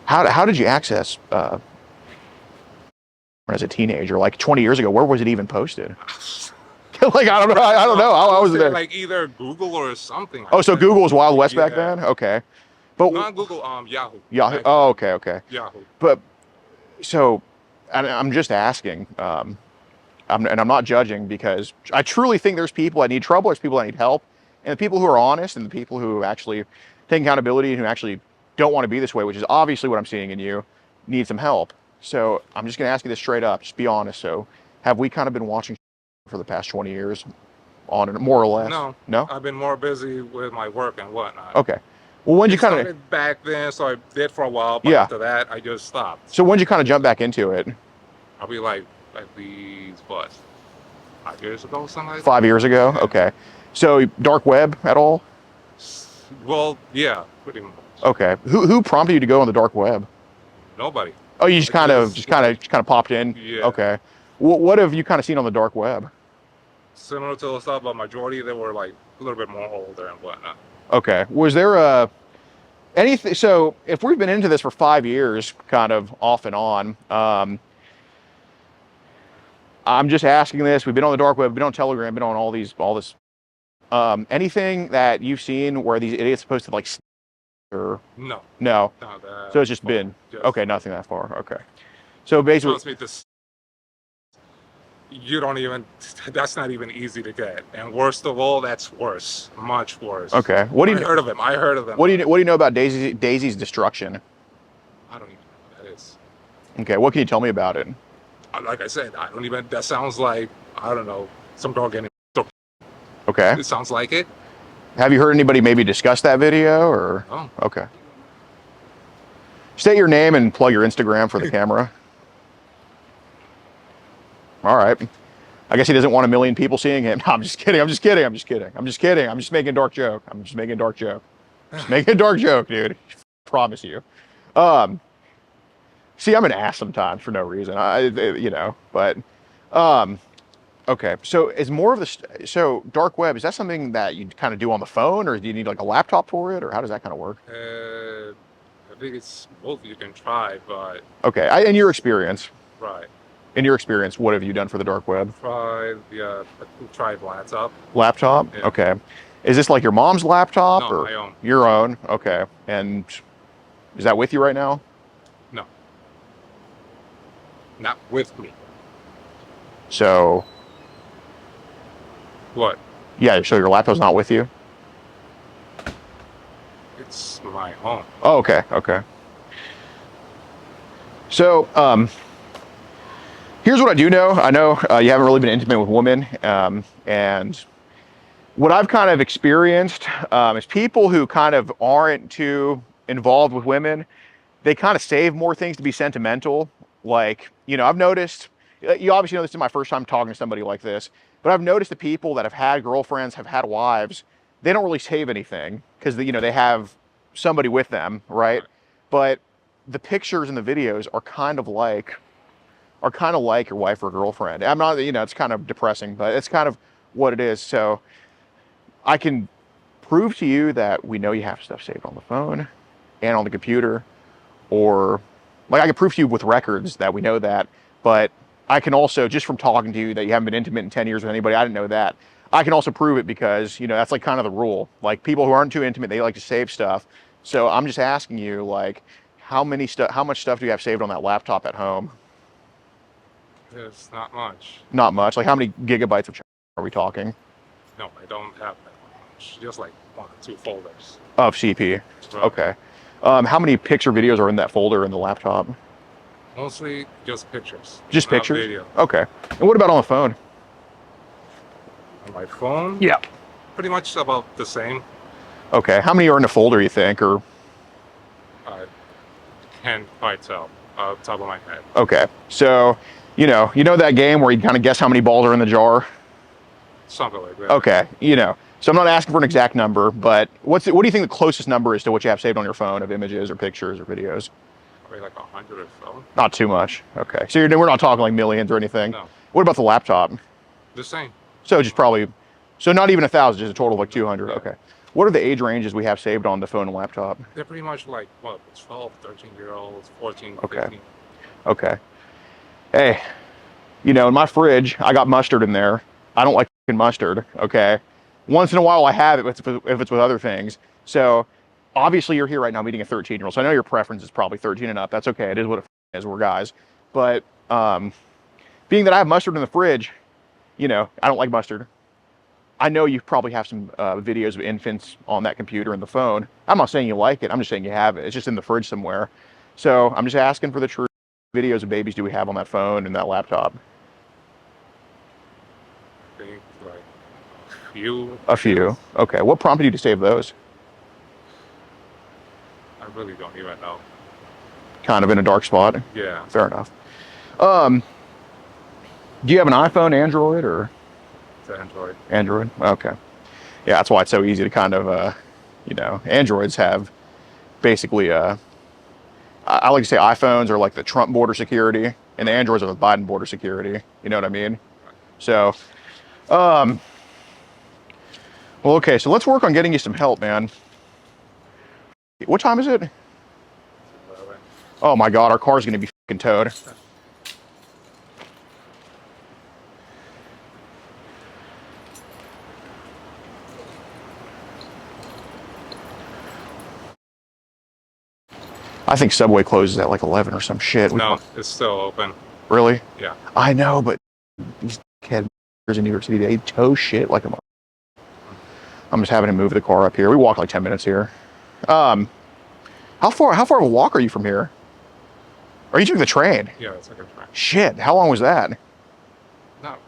how did you access as a teenager, like 20 years ago? Where was it even posted? Like I don't know. I don't know. I was there. Like either Google or something. Oh, so Google was Wild West back then? Okay. But not Google, Yahoo. Yahoo. Back Oh, then. okay, okay. Yahoo. But so, and I'm just asking, and I'm not judging, because I truly think there's people that need trouble, there's people that need help, and the people who are honest, and the people who actually take accountability and who actually don't want to be this way, which is obviously what I'm seeing in you, need some help. So I'm just going to ask you this straight up, just be honest. So have we kind of been watching for the past 20 years, on and more or less? No. No? I've been more busy with my work and whatnot. Okay. Well, when did you kind of started back then, so I did for a while, but Yeah. after that, I just stopped. So when did you kind of jump back into it? Probably like at least, what, 5 years ago, something like 5 years ago? Yeah. Okay. So dark web at all? that? Well, yeah, pretty much. Okay. Who prompted you to go on the dark web? Nobody. Oh, you just I kind of popped in. Yeah. Okay. What have you kind of seen on the dark web? Similar to the stuff, but majority they were like a little bit more older and whatnot. Okay. Was there anything? So if we've been into this for 5 years, kind of off and on, I'm just asking this. We've been on the dark web, been on Telegram, been on all this. Anything that you've seen where these idiots supposed to like, or No. no? Not that So it's just far. been Just- okay. Nothing that far. Okay. So basically, Trust me, this you don't even. That's not even easy to get, and worst of all, that's worse, much worse. okay. What do you I heard of them. I heard of them. What do you know about Daisy's destruction? I don't even know what that is. Okay. What can you tell me about it? Like I said, I don't even. That sounds like, I don't know, some girl getting. Okay. It sounds like it. Have you heard anybody maybe discuss that video, or? Oh. Okay. State your name and plug your Instagram for the camera. All right. I guess he doesn't want 1 million people seeing him. No, I'm just kidding. I'm just kidding. I'm just kidding. I'm just kidding. I'm just making a dark joke. I'm just making a dark joke. Just making a dark joke, dude. Promise you. See, I'm an ass sometimes for no reason. But okay. So is more of the so dark web, is that something that you kind of do on the phone, or do you need like a laptop for it, or how does that kind of work? I think it's both. You can try, but Okay. In your experience, right. what have you done for the dark web? Tried laptop. Laptop? Yeah. Okay. Is this like your mom's laptop, No, or my own. your own? Okay. And is that with you right now? No. Not with me. So What? yeah, so your laptop's not with you? It's my home. Oh, okay, okay. So, here's what I do know. I know you haven't really been intimate with women, and what I've kind of experienced is people who kind of aren't too involved with women, they kind of save more things to be sentimental. Like, I've noticed, you obviously know this is my first time talking to somebody like this, but I've noticed the people that have had girlfriends, have had wives, they don't really save anything because, they have somebody with them, right? But the pictures and the videos are kind of like are kind of like your wife or girlfriend. I'm not, you know, it's kind of depressing, but it's kind of what it is. So I can prove to you that we know you have stuff saved on the phone and on the computer, or like I can prove to you with records that we know that, but I can also, just from talking to you, that you haven't been intimate in 10 years with anybody. I didn't know that. I can also prove it because, you know, that's like kind of the rule. Like people who aren't too intimate, they like to save stuff. So I'm just asking you, like, how much stuff do you have saved on that laptop at home? It's not much. Not much. Like how many gigabytes of are we talking? No, I don't have that much. Just like 1 or 2 folders. Of CP. Right. Okay. How many picture videos are in that folder in the laptop? Mostly just pictures. Just not pictures? Video. Okay. And what about on the phone? On my phone? Yeah. Pretty much about the same. Okay. How many are in the folder, you think? Or I can't quite tell off the top of my head. okay. So, you know that game where you kind of guess how many balls are in the jar? Something like that. Okay. You know. So I'm not asking for an exact number, but what do you think the closest number is to what you have saved on your phone of images or pictures or videos? Probably like 100 or so. Not too much. Okay. So we're not talking like millions or anything. No. What about the laptop? The same. So just probably, so not even 1,000, just a total of like 200. Yeah. Okay. What are the age ranges we have saved on the phone and laptop? They're pretty much like, what, 12, 13-year-olds, 14, Okay. 15. Okay. Hey, you know, in my fridge, I got mustard in there. I don't like fucking mustard, okay? Once in a while I have it if it's with other things. So obviously you're here right now meeting a 13-year-old. So I know your preference is probably 13 and up. That's okay. It is what it is. We're guys. But being that I have mustard in the fridge, you know, I don't like mustard. I know you probably have some videos of infants on that computer and the phone. I'm not saying you like it. I'm just saying you have it. It's just in the fridge somewhere. So I'm just asking for the truth. Videos of babies do we have on that phone and that laptop? I think like a few. A few. Okay. What prompted you to save those? I really don't even know. Kind of in a dark spot. Yeah. Fair enough. Do you have an iPhone, Android, or? It's Android. Android. Okay. Yeah, that's why it's so easy to kind of, you know, Androids have basically, I like to say iPhones are like the Trump border security, and the Androids are the Biden border security. You know what I mean? So, well, okay. So let's work on getting you some help, man. What time is it? 11. Oh my God, our car's gonna be fucking towed. I think Subway closes at like 11 or some shit. No, it's still open. Really? Yeah. I know, but these head in New York City, they tow shit like a mother. I'm just having to move the car up here. We walk like 10 minutes here. How far of a walk are you from here? Or you took the train? Yeah, it's like a train. Shit, how long was that? Not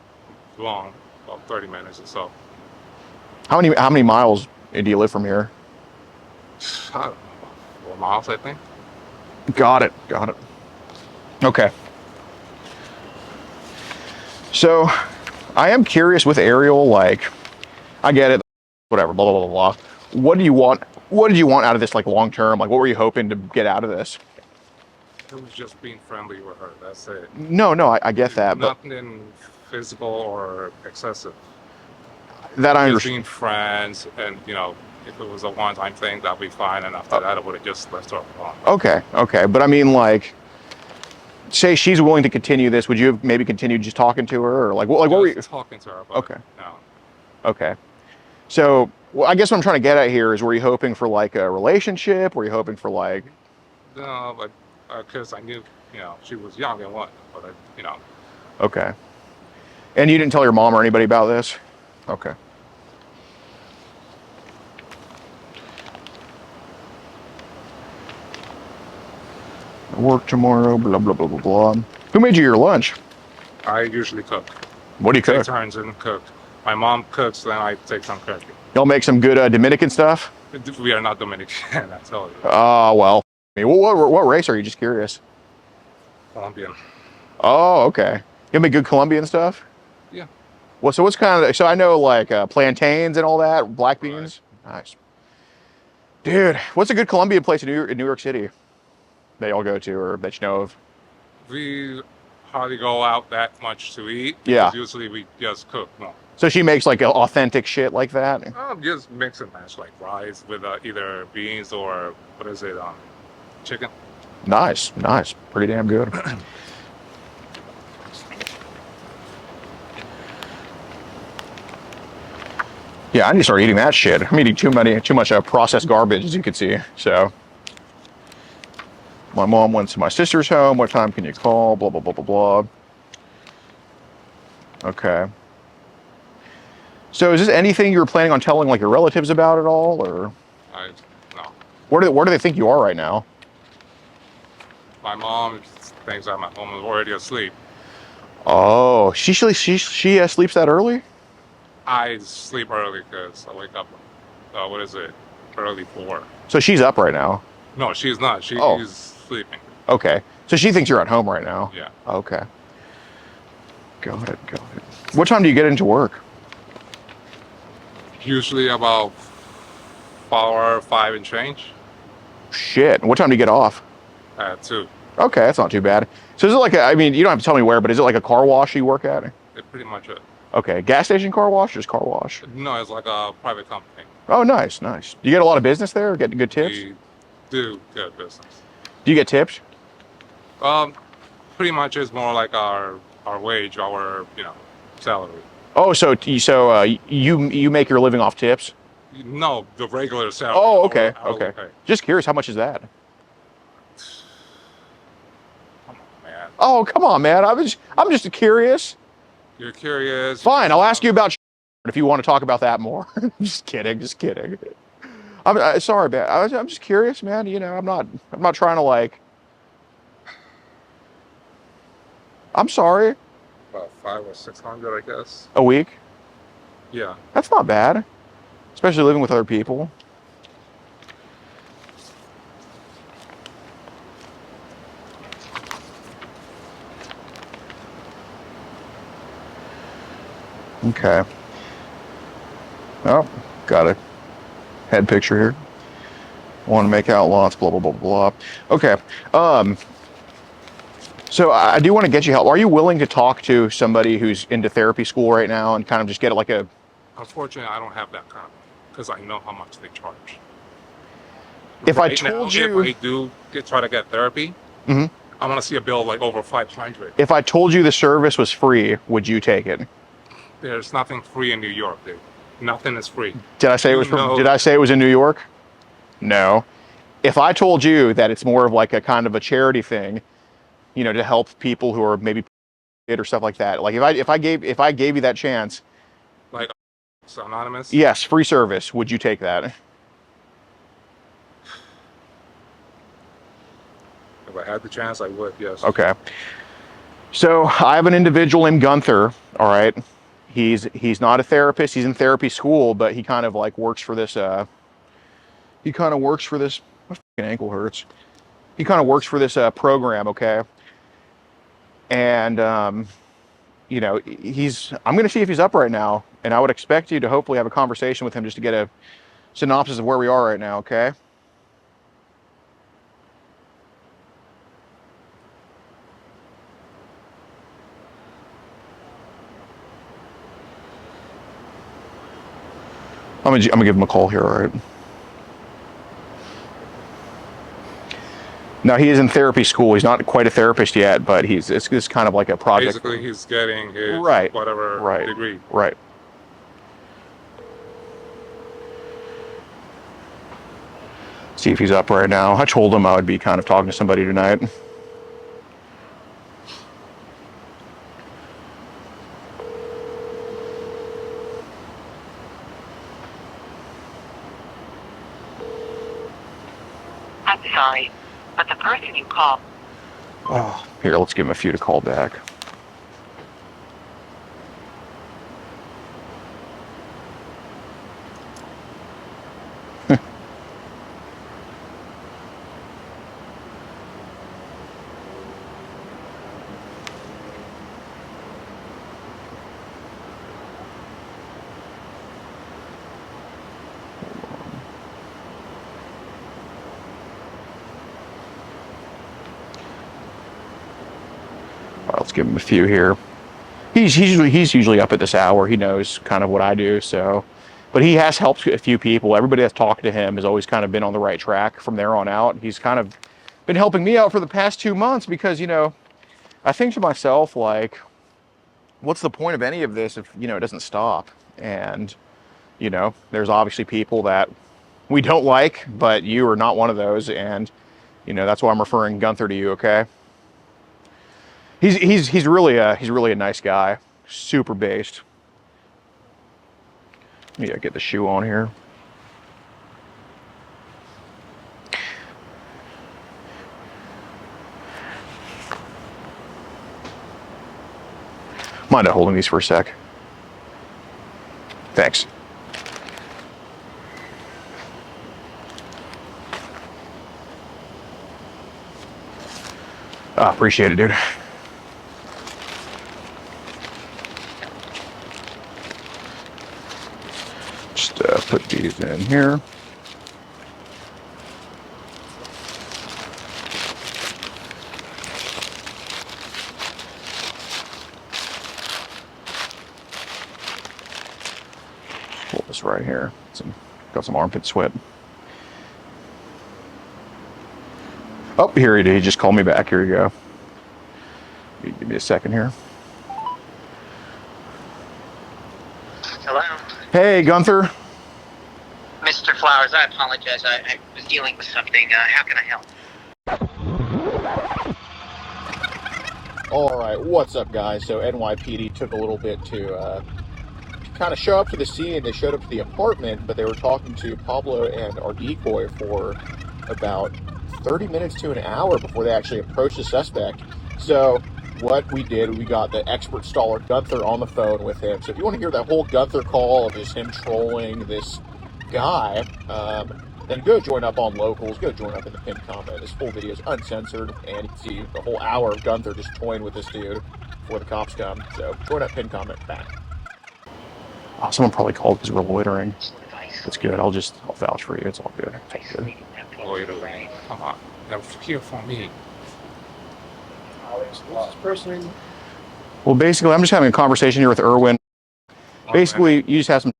long, about 30 minutes or so. How many miles do you live from here? I don't know, 4 miles, I think. Got it. Okay. So, I am curious with Ariel, like, I get it, whatever, blah, blah, blah, blah. What do you want? What did you want out of this, like, long term? Like, what were you hoping to get out of this? It was just being friendly with her, that's it. No, I get that, but Nothing physical or excessive. that I Just understand. being friends, and, you know, if it was a one-time thing, that'd be fine, and after that, I would have just left her alone. Okay, but I mean, like, say she's willing to continue this, would you have maybe continued just talking to her, or like what were you? Talking to her, but Okay. no. Okay, so well, I guess what I'm trying to get at here is, were you hoping for like a relationship? Were you hoping for like? No, but because I knew, you know, she was young and whatnot, but you know. Okay, and you didn't tell your mom or anybody about this? Okay. Work tomorrow, blah, blah, blah, blah, blah. Who made you your lunch? I usually cook. What do you Take cook? turns and cook. My mom cooks, then I take some cooking. Y'all make some good Dominican stuff? We are not Dominican, I tell you. Oh, well. What race are you? Just curious. Colombian. Oh, okay. You make good Colombian stuff? Yeah. Well, so what's kind of, so I know like plantains and all that, black beans. Right. Nice. Dude, what's a good Colombian place in New York City that y'all go to or that you know of? We hardly go out that much to eat. Yeah. Because usually we just cook more. So she makes like authentic shit like that? Just mix and match, like rice with either beans or, what is it, chicken. Nice. Pretty damn good. Yeah, I need to start eating that shit. I'm eating too much processed garbage, as you can see. So, my mom went to my sister's home. What time can you call? Blah, blah, blah, blah, blah. Okay. So is this anything you're planning on telling like your relatives about at all, or? No. Where do they think you are right now? My mom thinks I'm at home already asleep. Oh, she sleeps that early? I sleep early because I wake up, what is it, early 4. So she's up right now? No, she's not. She's sleeping. Okay. So she thinks you're at home right now? Yeah. Okay. Got it. What time do you get into work? Usually about 4 or 5 and change. Shit. What time do you get off? At 2. Okay, that's not too bad. So is it like I mean, you don't have to tell me where, but is it like a car wash you work at? It pretty much is. Okay, gas station car wash or just car wash? No, it's like a private company. Oh, nice. Do you get a lot of business there? Getting good tips? We do good business. Do you get tips? Pretty much is more like our wage, our salary. Oh, so you make your living off tips? No, the regular salary. Oh, okay, hourly okay. pay. Just curious, how much is that? Come on, man. Oh, come on, man. I'm just curious. You're curious. Fine, I'll ask you about if you want to talk about that more. Just kidding. I'm sorry, man. I'm just curious, man. You know, I'm not trying to like. I'm sorry. About 500 or 600, I guess. A week? Yeah. That's not bad, especially living with other people. Okay. Oh, got a head picture here. Want to make out lots, blah, blah, blah, blah. Okay. So I do want to get you help. Are you willing to talk to somebody who's into therapy school right now and kind of just get like a... Unfortunately, I don't have that kind because I know how much they charge. If Right I told you... If I do try to get therapy, I'm going to see a bill like over 500. If I told you the service was free, would you take it? There's nothing free in New York, dude. Nothing is free. Did I say it was Did I say it was in New York? No. If I told you that it's more of like a kind of a charity thing, you know, to help people who are maybe or stuff like that. Like if I gave you that chance, like it's anonymous. Yes, free service. Would you take that? If I had the chance, I would. Yes. Okay. So I have an individual named Gunther. All right. He's not a therapist. He's in therapy school, but he kind of like works for this. My fucking ankle hurts. He kind of works for this program. Okay. And you know, I'm going to see if he's up right now, and I would expect you to hopefully have a conversation with him just to get a synopsis of where we are right now. Okay. I'm gonna give him a call here, all right? Now he is in therapy school. He's not quite a therapist yet, but it's kind of like a project. Basically, he's getting his whatever degree. Right. See if he's up right now. I told him I would be kind of talking to somebody tonight. I'm sorry, but the person you called... Oh, here, let's give him a few to call back. give him a few here. He's usually up at this hour. He knows kind of what I do, so. But he has helped a few people. Everybody that's talked to him has always kind of been on the right track from there on out. He's kind of been helping me out for the past 2 months because, you know, I think to myself, like, what's the point of any of this if, you know, it doesn't stop? And, you know, there's obviously people that we don't like, but you are not one of those. And, you know, that's why I'm referring Gunther to you, okay? He's really a nice guy, super based. Yeah, get the shoe on here. Mind holding these for a sec. Thanks. Appreciate it, dude. Just put these in here. Pull this right here. Got some armpit sweat. Oh, here he just called me back. Here you go. Give me a second here. Hello? Hey, Gunther. Mr. Flowers, I apologize. I was dealing with something. How can I help? All right, what's up, guys? So NYPD took a little bit to kind of show up to the scene. They showed up to the apartment, but they were talking to Pablo and our decoy for about 30 minutes to an hour before they actually approached the suspect. So what we did, we got the expert staller Gunther on the phone with him. So if you want to hear that whole Gunther call of just him trolling this guy, then go join up on Locals. Go join up in the pinned comment. This full video is uncensored, and you can see the whole hour of Gunther just toying with this dude before the cops come. So join up, pinned comment, back. Oh, someone probably called because we're loitering. It's good. I'll vouch for you. It's all good. It's all good. Loitering. Come on. They're here for me. Well, basically, I'm just having a conversation here with Erwin. Basically, you just have some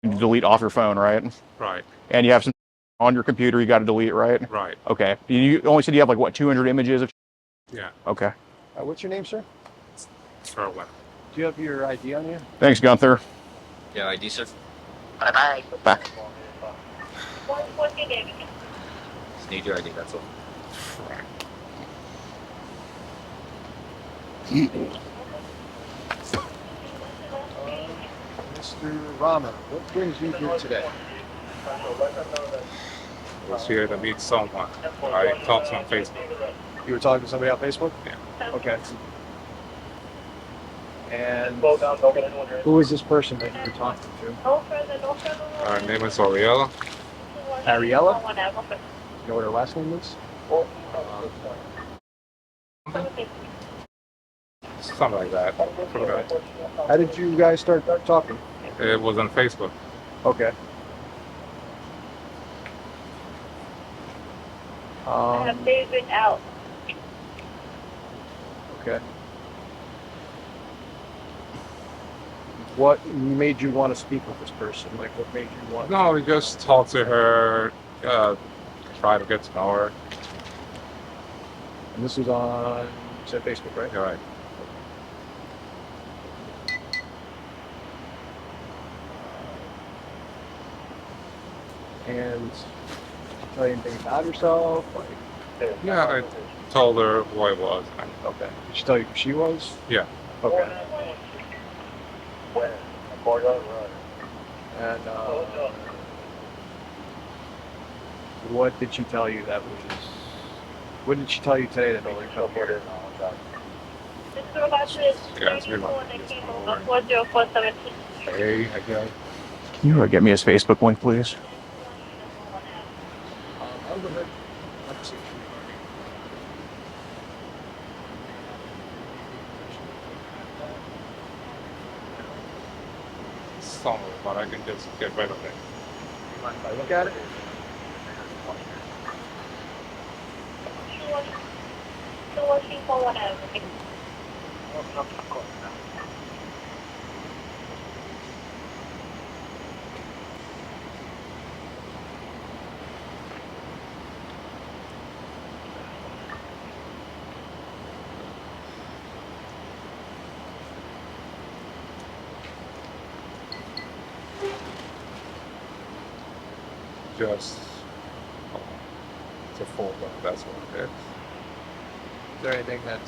to delete off your phone, right? Right. And you have some on your computer you got to delete, right? Right. Okay. You only said you have like what, 200 images of? Yeah. Okay. What's your name, sir? Erwin. Do you have your ID on you? Thanks, Gunther. Yeah, ID, sir. Bye-bye. Back. Just need your ID, that's all. Mr. Rahman, what brings you here today? I was here to meet someone. I talked to him on Facebook. You were talking to somebody on Facebook? Yeah. Okay. And who is this person that you were talking to? Her name is Ariella. Ariella? You know what her last name is? Something like that. Okay. How did you guys start talking? It was on Facebook. Okay. out. Okay. What made you want to speak with this person? Like, what made you want? No, we just talked to her, try to get to know her. And this was on, you said Facebook, right? You're right. And did you tell you anything about herself? Like, Yeah, I told her who I was. okay. Did she tell you who she was? Yeah. Okay. And what did she tell you that was? What did she tell you today that made you feel weird? Yeah, it's weird. Hey, I guess. Can you get me his Facebook link, please? I'll go ahead. Let's see. Somewhere, but I can just get rid of it. You mind if I look at it? Just to fold up. That's what it is. Is there anything that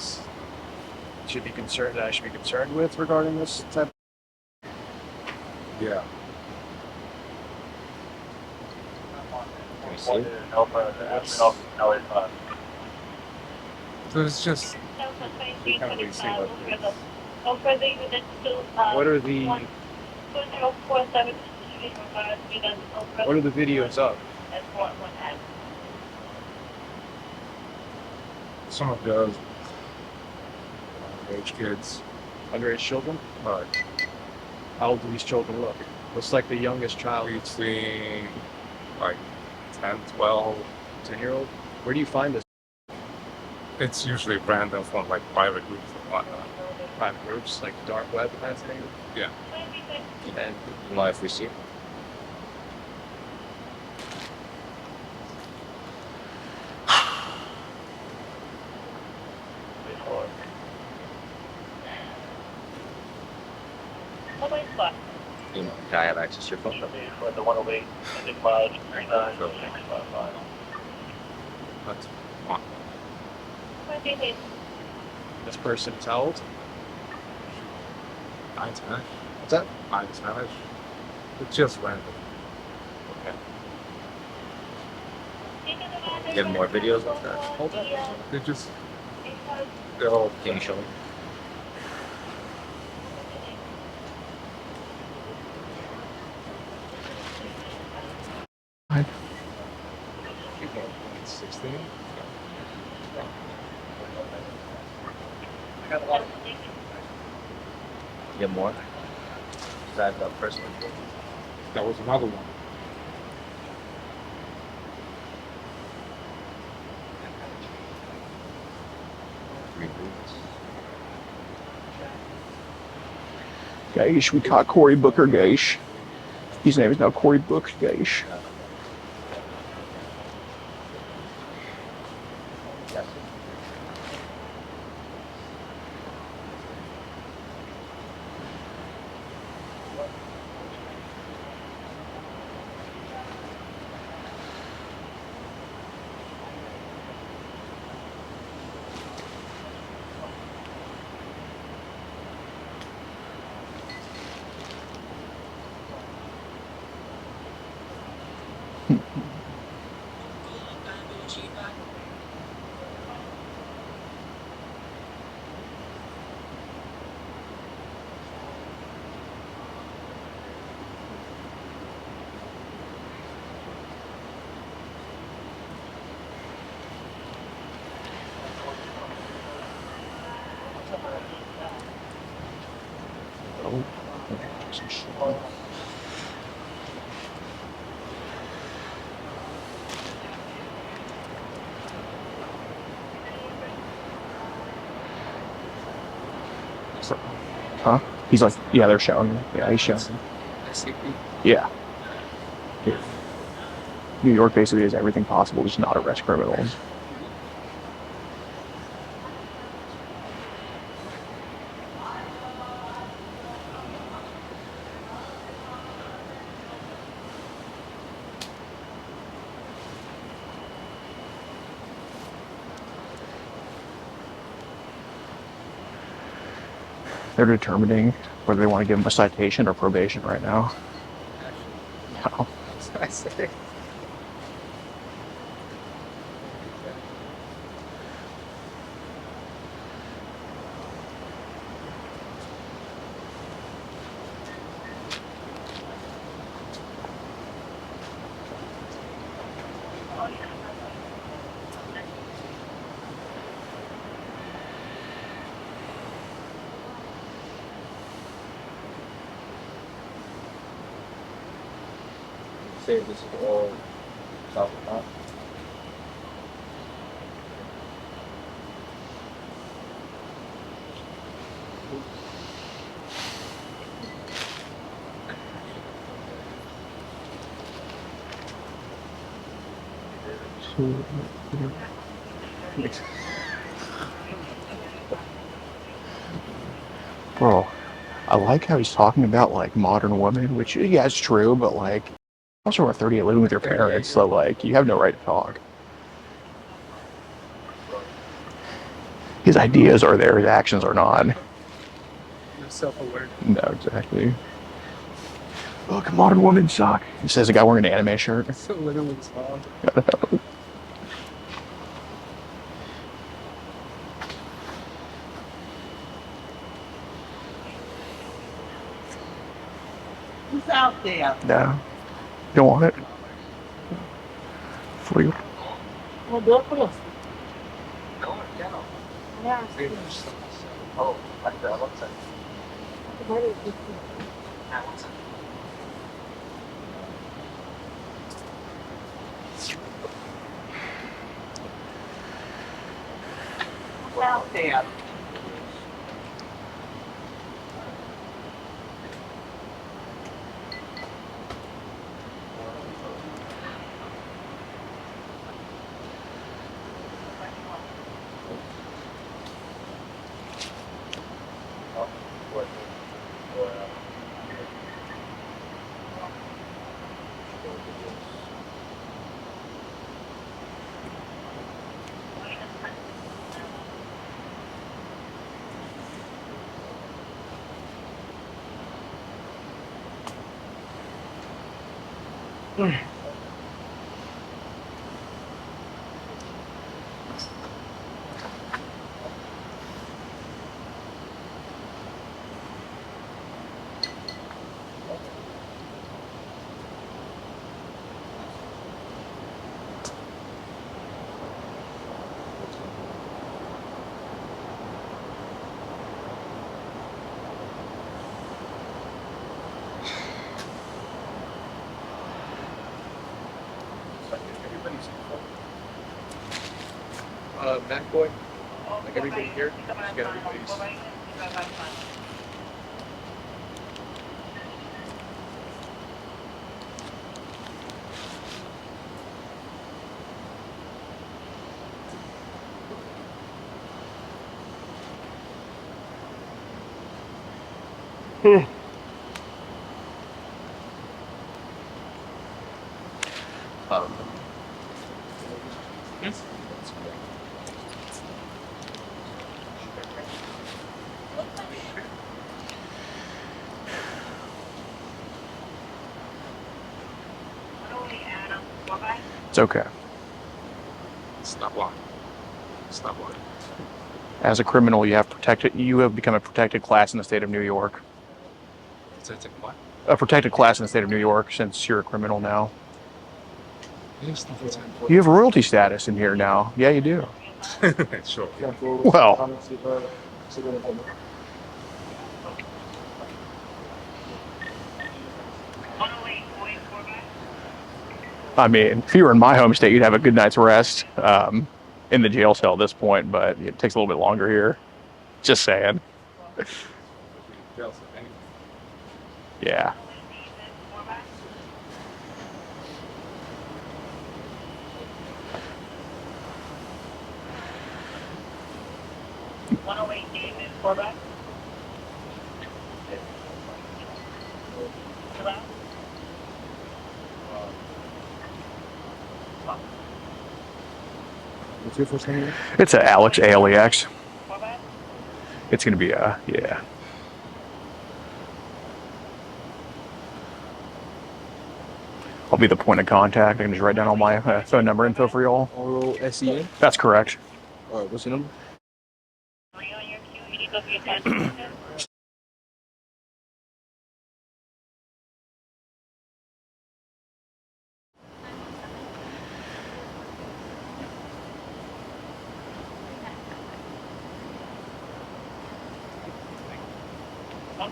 I should be concerned with regarding this type? Yeah. Can we see? So it's just you can't really see what it is. What are the videos of? Some of those underage kids. Underage children? But How old do these children look? What's like the youngest child? between like 10, 12. 10-year-old? Where do you find this? It's usually random from like private groups and whatnot. Private groups, like dark web kind of thing? Yeah. And You mind if we see? You know, can I have access to your phone? That's one. this person is how old? 9, 10. What's that? 9, 10. It's just random. You have more videos of that? Hold that. They're all Can you show me? people 16. You have more? Is that the first one? That was another one. Gage, we caught Cory Booker Gage. His name is now Cory Booker Gage. Huh? He's like, yeah, they're showing me. Yeah, he's showing me. Yeah. New York basically does everything possible just not arrest criminals. They're determining whether they want to give him a citation or probation right now. No. I say. Say this is all South of Bro, I like how he's talking about like modern women, which yeah, it's true, but like also we're 38 living with your parents, so like you have no right to talk. His ideas are there, his actions are not. You're self-aware. No, exactly. Look, modern women suck. He says a guy wearing an anime shirt. So literally small. Who's out there? No. You don't want it? For you. Well, do it for us. Yeah. Oh, like that. What's that? Who's out there? Mac boy, like everybody here, just get everybody's. It's okay. Stop blocking. Stop blocking. As a criminal, you have become a protected class in the state of New York. Protected what? A protected class in the state of New York since you're a criminal now. Yes, not protected. You have royalty status in here now. Yeah, you do. Sure. Well, I mean, if you were in my home state, you'd have a good night's rest in the jail cell at this point, but it takes a little bit longer here. Just saying. Yeah. What's your first name? It's a Alex, ALEX. It's going to be yeah. I'll be the point of contact. I can just write down all my phone number info for y'all. ROSEN? That's correct. All right, what's your number?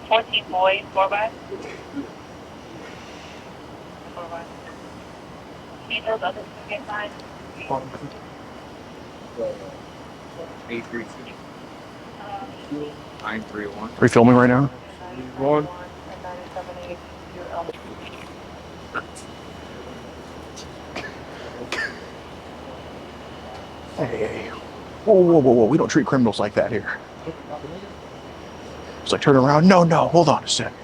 14 boys, 4x. 4x. Need those other two get signed? 832. 931. Are you filming right now? 1. Hey, whoa, we don't treat criminals like that here. It's like, turn around, no, hold on a second.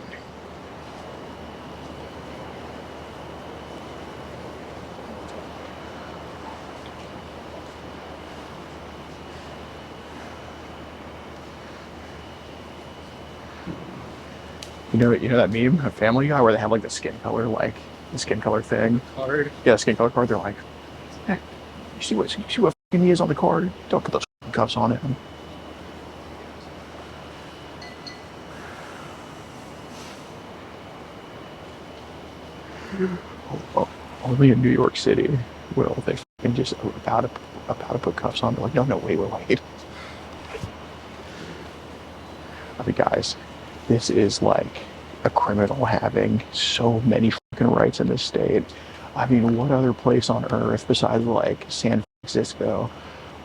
You know that meme, a Family Guy, where they have like the skin color thing? Card? Yeah, skin color card. They're like, hey, you see what fucking he is on the card? Don't put those cuffs on him. Only in New York City will they fucking just about to put cuffs on. They're like, no, wait. I mean, guys, this is like a criminal having so many fucking rights in this state. I mean, what other place on earth besides like San Francisco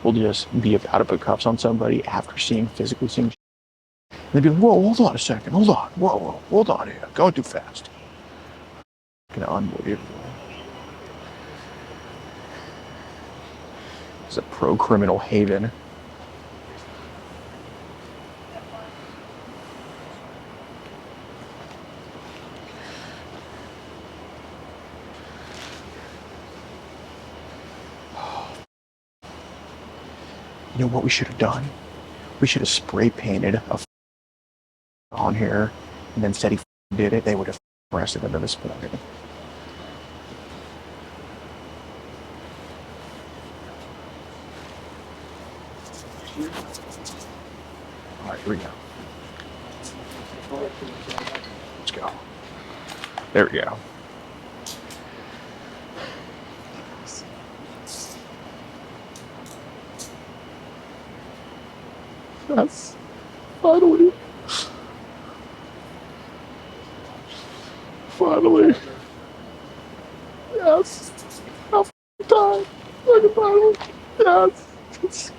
will just be about to put cuffs on somebody after physically seeing? And they'd be like, whoa, hold on a second, hold on, whoa, hold on here, going too fast. Fucking unbelievable. It's a pro-criminal haven. You know what we should have done? We should have spray painted a on here, and then said he did it. They would have arrested him at this point. All right, here we go. Let's go. There we go. Yes, finally. Yes. How time. Finally. Yes.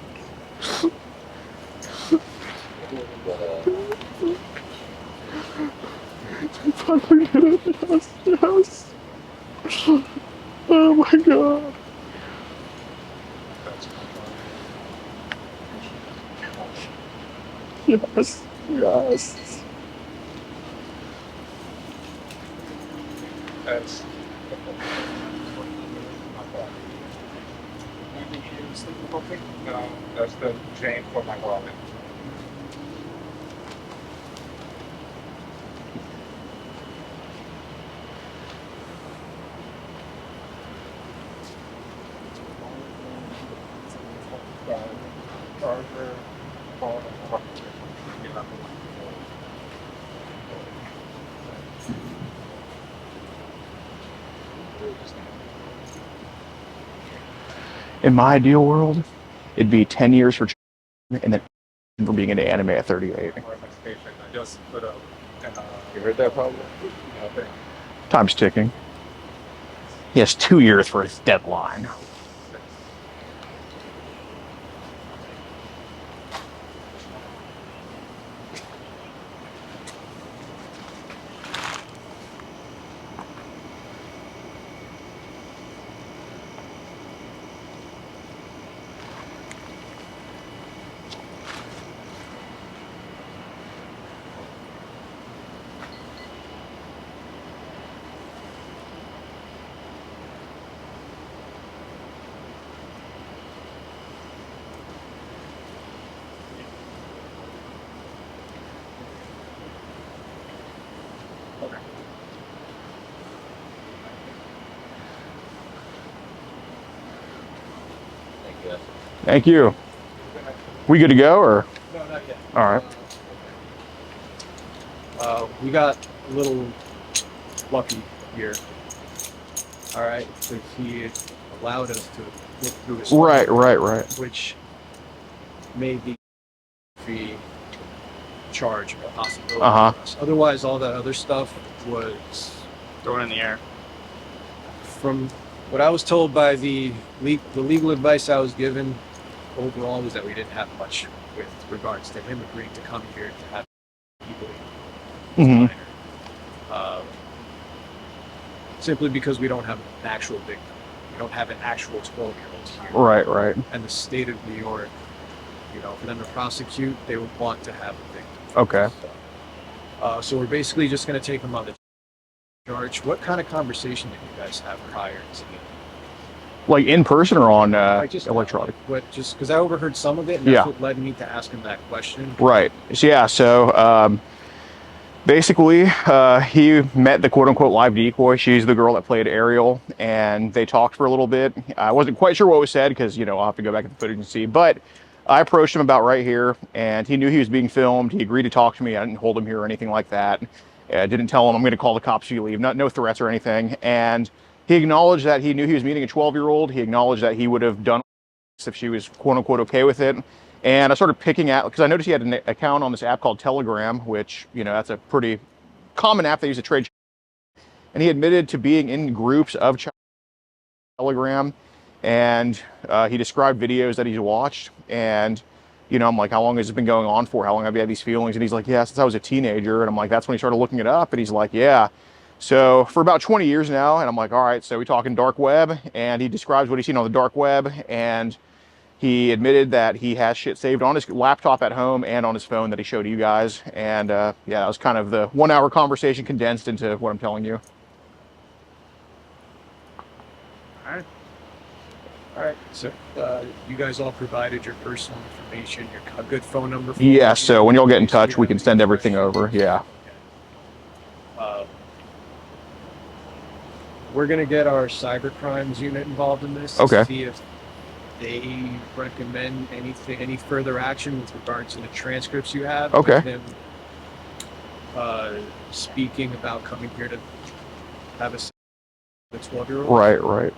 Finally did it. Yes. Oh my God. Yes. That's no, that's the chain for my wallet. Charger, phone, In my ideal world, it'd be 10 years for and then for being into anime at 38. I just put up. You heard that probably? Okay. Time's ticking. He has 2 years for his deadline. Thank you. We good to go, or? No, not yet. All right. We got a little lucky here. All right, so he allowed us to look through his phone, Right. which made the fee charge a possibility. For us. Otherwise, all that other stuff was Thrown in the air. from what I was told by the legal advice I was given. Overall, was that we didn't have much with regards to him agreeing to come here to have people. Simply because we don't have an actual victim. We don't have an actual 12-year-old here. Right, right. And the state of New York, you know, for them to prosecute, they would want to have a victim. Okay. So we're basically just going to take them on the charge. What kind of conversation did you guys have prior to the Like in person or on just electronic? Just because I overheard some of it, and that's what led me to ask him that question. Right. So, yeah. So basically, he met the quote-unquote live decoy. She's the girl that played Ariel, and they talked for a little bit. I wasn't quite sure what was said because, you know, I'll have to go back at the footage and see. But I approached him about right here, and he knew he was being filmed. He agreed to talk to me. I didn't hold him here or anything like that. I didn't tell him I'm going to call the cops if you leave. No threats or anything. And he acknowledged that he knew he was meeting a 12-year-old. He acknowledged that he would have done if she was quote-unquote okay with it. And I started picking at, because I noticed he had an account on this app called Telegram, which, you know, that's a pretty common app they use to trade. And he admitted to being in groups of Telegram, and he described videos that he's watched. And, you know, I'm like, how long has it been going on for? How long have you had these feelings? And he's like, yeah, since I was a teenager. And I'm like, that's when he started looking it up. And he's like, yeah. So for about 20 years now. And I'm like, all right, so we talking dark web. And he describes what he's seen on the dark web. And he admitted that he has shit saved on his laptop at home and on his phone that he showed you guys. And yeah, that was kind of the 1 hour conversation condensed into what I'm telling you. All right. So you guys all provided your personal information, a good phone number for Yeah, so when y'all get in touch, we can send everything over. Yeah. We're going to get our cyber crimes unit involved in this Okay. to see if they recommend any further action with regards to the transcripts you have. Okay. With him speaking about coming here to have a 12-year-old. Right, right.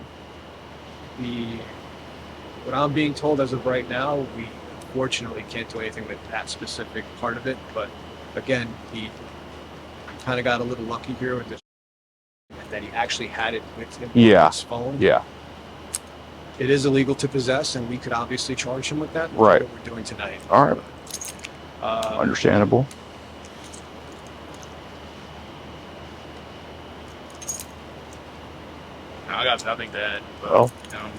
What I'm being told as of right now, we unfortunately can't do anything with that specific part of it. But again, he kind of got a little lucky here with this, and that he actually had it with him on his phone. Yeah. It is illegal to possess, and we could obviously charge him with that. Right. What we're doing tonight. All right. But, Understandable. I got nothing to add. But, Well. you know.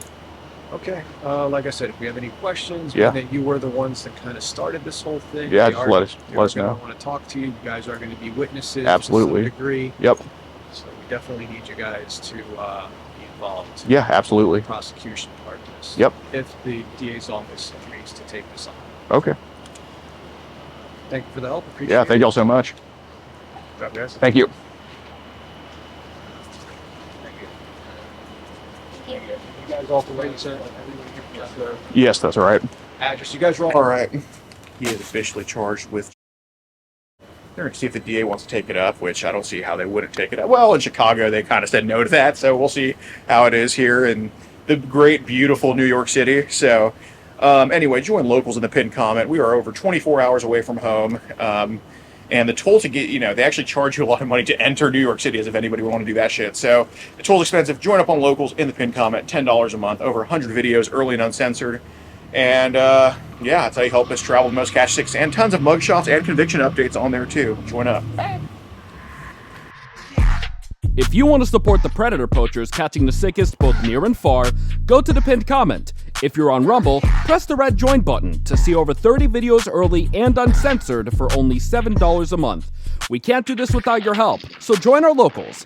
Okay. Like I said, if we have any questions, Yeah. that you were the ones that kind of started this whole thing. Yeah, they just are- let us they are know. gonna want to talk to you. You guys are going to be witnesses. Absolutely. To some degree. Yep. So we definitely need you guys to be involved. Yeah, absolutely. In the prosecution part of this. Yep. If the DA's office agrees to take this on. Okay. Thank you for the help. Appreciate Yeah, it. thank y'all so much. God bless. Thank you. You guys all for waiting, sir? Yes, that's all right. Address. You guys are All right. He is officially charged with. They're going to see if the DA wants to take it up, which I don't see how they wouldn't take it up. Well, in Chicago, they kind of said no to that, so we'll see how it is here in the great, beautiful New York City. So, anyway, join locals in the pinned comment. We are over 24 hours away from home. And the toll to get, you know, they actually charge you a lot of money to enter New York City, as if anybody would want to do that shit. So the toll's expensive. Join up on locals in the pinned comment. $10 a month, over 100 videos, early and uncensored. And yeah, that's how you help us travel the most cash 6 and tons of mugshots and conviction updates on there too. Join up. If you want to support the predator poachers catching the sickest both near and far, go to the pinned comment. If you're on Rumble, press the red join button to see over 30 videos early and uncensored for only $7 a month. We can't do this without your help, so join our locals.